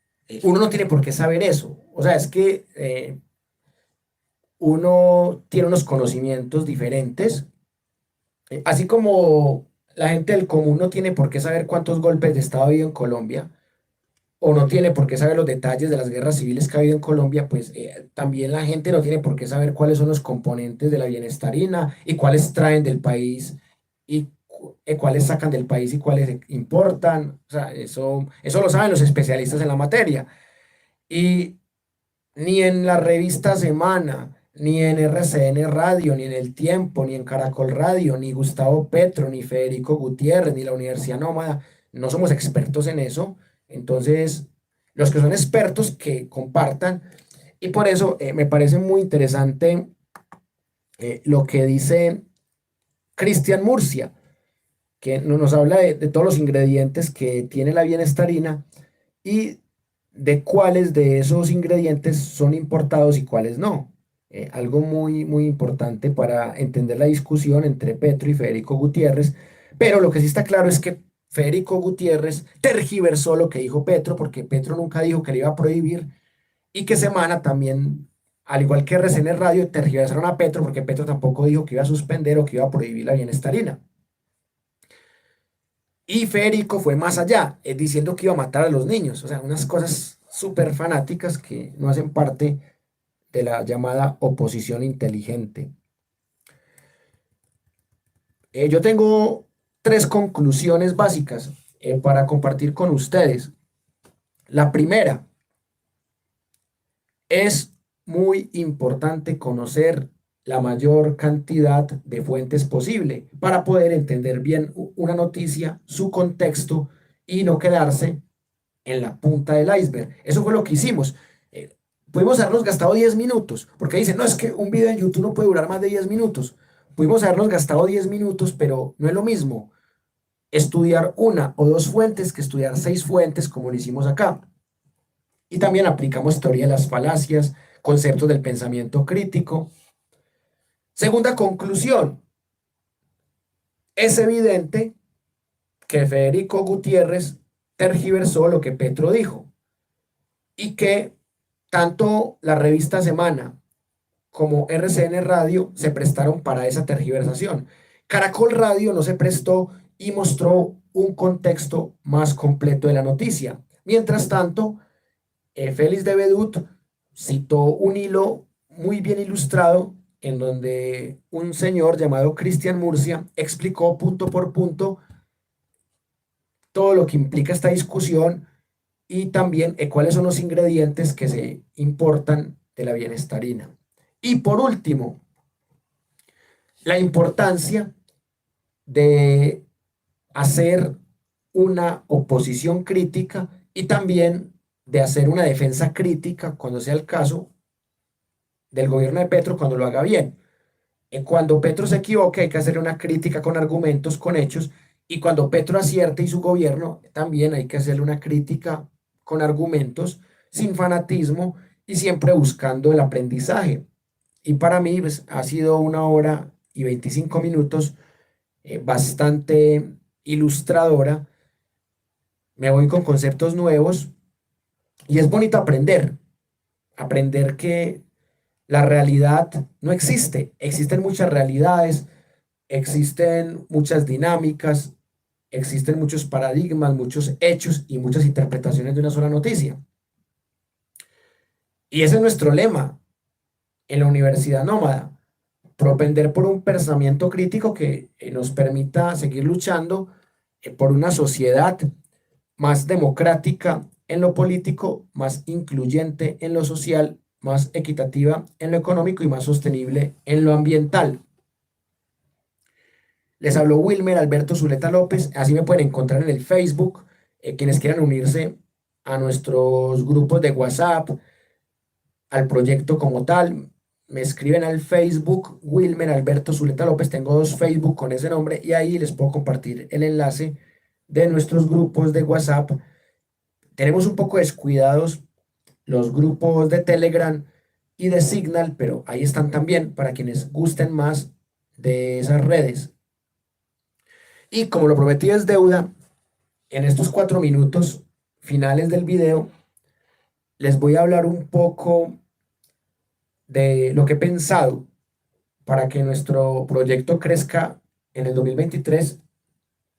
uno no tiene por qué saber eso. O sea, es que uno tiene unos conocimientos diferentes, así como la gente del común no tiene por qué saber cuántos golpes de Estado ha habido en Colombia, o no tiene por qué saber los detalles de las guerras civiles que ha habido en Colombia, pues también la gente no tiene por qué saber cuáles son los componentes de la bienestarina y cuáles traen del país y cuáles sacan del país y cuáles importan. O sea, eso lo saben los especialistas en la materia. Y ni en la revista Semana, ni en RCN Radio, ni en El Tiempo, ni en Caracol Radio, ni Gustavo Petro, ni Federico Gutiérrez, ni la Universidad Nómada, no somos expertos en eso. Entonces, los que son expertos que compartan, y por eso me parece muy interesante lo que dice Cristian Murcia, que nos habla de todos los ingredientes que tiene la bienestarina y de cuáles de esos ingredientes son importados y cuáles no. Algo muy, muy importante para entender la discusión entre Petro y Federico Gutiérrez, pero lo que sí está claro es que Federico Gutiérrez tergiversó lo que dijo Petro, porque Petro nunca dijo que le iba a prohibir, y que Semana también, al igual que RCN Radio, tergiversaron a Petro, porque Petro tampoco dijo que iba a suspender o que iba a prohibir la bienestarina. Y Federico fue más allá, diciendo que iba a matar a los niños. O sea, unas cosas súper fanáticas que no hacen parte de la llamada oposición inteligente. Yo tengo 3 conclusiones básicas para compartir con ustedes. La primera, es muy importante conocer la mayor cantidad de fuentes posible para poder entender bien una noticia, su contexto y no quedarse en la punta del iceberg. Eso fue lo que hicimos. Eh, Pudimos habernos gastado 10 minutos, porque dicen, no, es que un video en YouTube no puede durar más de 10 minutos. Pudimos habernos gastado 10 minutos, pero no es lo mismo estudiar 1 o 2 fuentes que estudiar 6 fuentes como lo hicimos acá. Y también aplicamos teoría de las falacias, conceptos del pensamiento crítico. Segunda conclusión, es evidente que Federico Gutiérrez tergiversó lo que Petro dijo y que tanto la revista Semana como RCN Radio se prestaron para esa tergiversación. Caracol Radio no se prestó y mostró un contexto más completo de la noticia. Mientras tanto, Félix de Bedut citó un hilo muy bien ilustrado en donde un señor llamado Cristian Murcia explicó punto por punto todo lo que implica esta discusión y también cuáles son los ingredientes que se importan de la bienestarina. Y por último, la importancia de hacer una oposición crítica y también de hacer una defensa crítica cuando sea el caso del gobierno de Petro cuando lo haga bien. Cuando Petro se equivoque hay que hacerle una crítica con argumentos, con hechos, y cuando Petro acierte y su gobierno también hay que hacerle una crítica con argumentos, sin fanatismo y siempre buscando el aprendizaje. Y para mí pues, ha sido 1 hora y 25 minutos bastante ilustradora. Me voy con conceptos nuevos y es bonito aprender que la realidad no existe. Existen muchas realidades, existen muchas dinámicas, existen muchos paradigmas, muchos hechos y muchas interpretaciones de una sola noticia. Y ese es nuestro lema en la Universidad Nómada, propender por un pensamiento crítico que nos permita seguir luchando por una sociedad más democrática en lo político, más incluyente en lo social, más equitativa en lo económico y más sostenible en lo ambiental. Les habló Wilmer Alberto Zuleta López, así me pueden encontrar en el Facebook, quienes quieran unirse a nuestros grupos de WhatsApp, al proyecto como tal, me escriben al Facebook Wilmer Alberto Zuleta López, tengo dos Facebook con ese nombre y ahí les puedo compartir el enlace de nuestros grupos de WhatsApp. Tenemos un poco descuidados los grupos de Telegram y de Signal, pero ahí están también para quienes gusten más de esas redes. Y como lo prometí es deuda, en estos 4 minutos finales del video les voy a hablar un poco de lo que he pensado para que nuestro proyecto crezca en el 2023.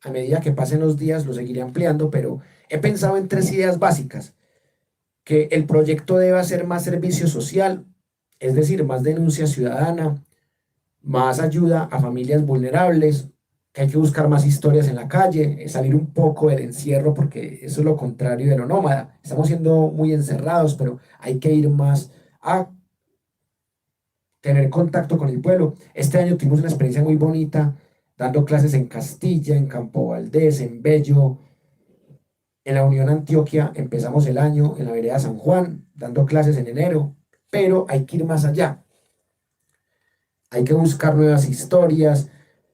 A medida que pasen los días lo seguiré ampliando, pero he pensado en 3 ideas básicas: que el proyecto debe hacer más servicio social, es decir, más denuncia ciudadana, más ayuda a familias vulnerables, que hay que buscar más historias en la calle, salir un poco del encierro, porque eso es lo contrario de lo nómada. Estamos siendo muy encerrados, pero hay que ir más a tener contacto con el pueblo. Este año tuvimos una experiencia muy bonita dando clases en Castilla, en Campo Valdés, en Bello, en la Unión Antioquia. Empezamos el año en la vereda San Juan, dando clases en enero, pero hay que ir más allá. Hay que buscar nuevas historias,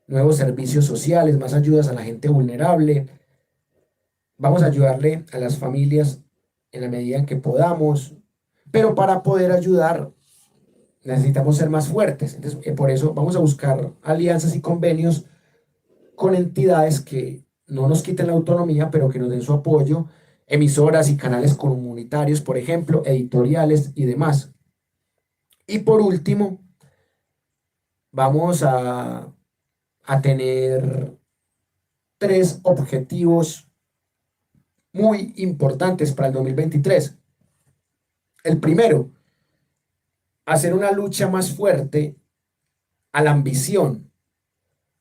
nuevos servicios sociales, más ayudas a la gente vulnerable. Vamos a ayudarle a las familias en la medida en que podamos, pero para poder ayudar necesitamos ser más fuertes. Entonces, por eso vamos a buscar alianzas y convenios con entidades que no nos quiten la autonomía, pero que nos den su apoyo, emisoras y canales comunitarios, por ejemplo, editoriales y demás. Y por último, vamos a tener 3 objetivos muy importantes para el 2023. El primero, hacer una lucha más fuerte a la ambición,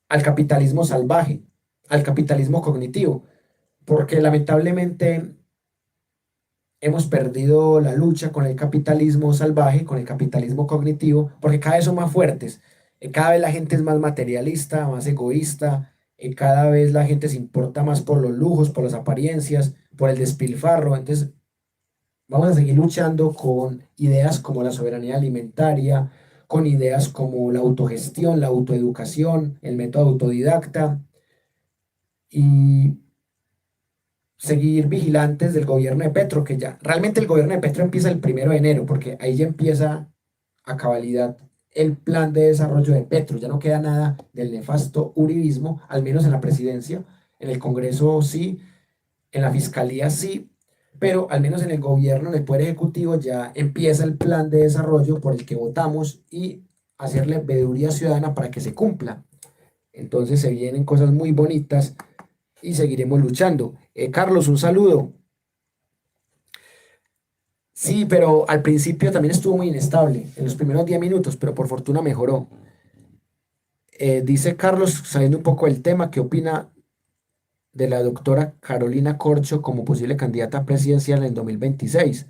al capitalismo salvaje, al capitalismo cognitivo, porque lamentablemente hemos perdido la lucha con el capitalismo salvaje, con el capitalismo cognitivo, porque cada vez son más fuertes. Cada vez la gente es más materialista, más egoísta, cada vez la gente se importa más por los lujos, por las apariencias, por el despilfarro. Entonces, vamos a seguir luchando con ideas como la soberanía alimentaria, con ideas como la autogestión, la autoeducación, el método autodidacta y seguir vigilantes del gobierno de Petro, que ya realmente el gobierno de Petro empieza el 1 de enero, porque ahí ya empieza a cabalidad el plan de desarrollo de Petro, ya no queda nada del nefasto uribismo, al menos en la presidencia, en el Congreso sí, en la Fiscalía sí, pero al menos en el gobierno, en el Poder Ejecutivo, ya empieza el plan de desarrollo por el que votamos y hacerle veeduría ciudadana para que se cumpla. Entonces se vienen cosas muy bonitas y seguiremos luchando. Carlos, un saludo. Sí, pero al principio también estuvo muy inestable, en los primeros 10 minutos, pero por fortuna mejoró. Dice Carlos, saliendo un poco del tema, ¿qué opina de la doctora Carolina Corcho como posible candidata presidencial en 2026?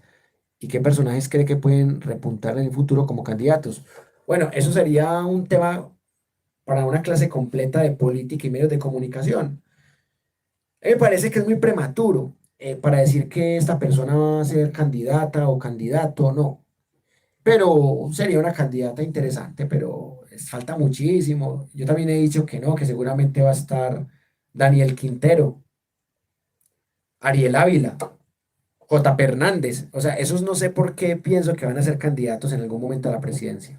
¿Y qué personajes cree que pueden repuntar en el futuro como candidatos? Bueno, eso sería un tema para una clase completa de política y medios de comunicación. Me parece que es muy prematuro para decir que esta persona va a ser candidata o candidato, no. Pero sería una candidata interesante, pero falta muchísimo. Yo también he dicho que no, que seguramente va a estar Daniel Quintero, Ariel Ávila, J. Hernández. O sea, esos no sé por qué pienso que van a ser candidatos en algún momento a la presidencia.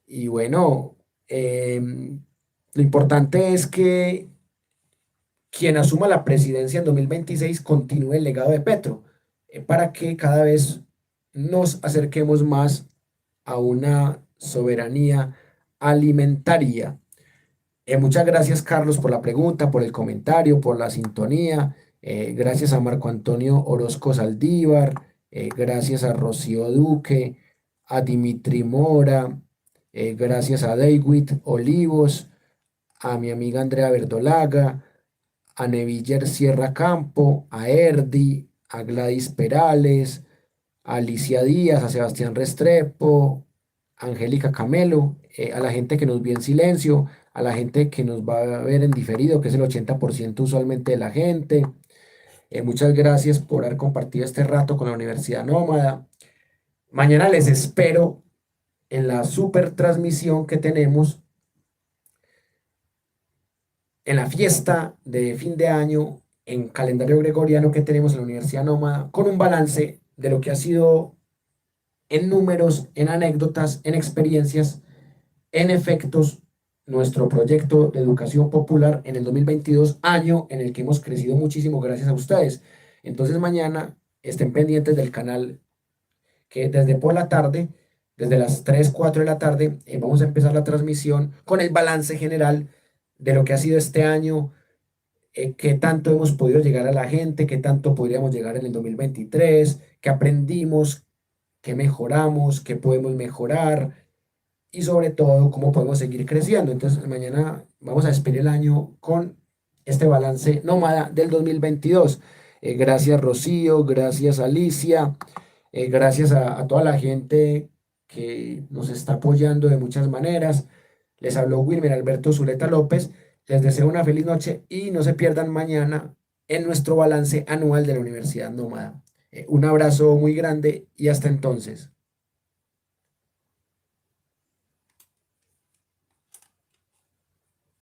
Y bueno, lo importante es que quien asuma la presidencia en 2026 continúe el legado de Petro, para que cada vez nos acerquemos más a una soberanía alimentaria. Muchas gracias, Carlos, por la pregunta, por el comentario, por la sintonía. Gracias a Marco Antonio Orozco Saldívar, gracias a Rocío Duque, a Dimitri Mora, gracias a David Olivos, a mi amiga Andrea Verdolaga, a Neviller Sierra Campo, a Erdi, a Gladys Perales, a Alicia Díaz, a Sebastián Restrepo, a Angélica Camelo, a la gente que nos vio en silencio, a la gente que nos va a ver en diferido, que es el 80% usualmente de la gente. Muchas gracias por haber compartido este rato con la Universidad Nómada. Mañana les espero en la super transmisión que tenemos en la fiesta de fin de año en calendario gregoriano que tenemos en la Universidad Nómada, con un balance de lo que ha sido en números, en anécdotas, en experiencias, en efectos, nuestro proyecto de educación popular en el 2022, año en el que hemos crecido muchísimo gracias a ustedes. Entonces mañana estén pendientes del canal, que desde por la tarde, desde las 3 4 de la tarde, vamos a empezar la transmisión con el balance general de lo que ha sido este año, qué tanto hemos podido llegar a la gente, qué tanto podríamos llegar en el 2023, qué aprendimos, qué mejoramos, qué podemos mejorar y sobre todo cómo podemos seguir creciendo. Entonces mañana vamos a despedir el año con este balance nómada del 2022. Gracias Rocío, gracias Alicia, gracias a toda la gente que nos está apoyando de muchas maneras. Les habló Wilmer Alberto Zuleta López. Les deseo una feliz noche y no se pierdan mañana en nuestro balance anual de la Universidad Nómada. Un abrazo muy grande y hasta entonces.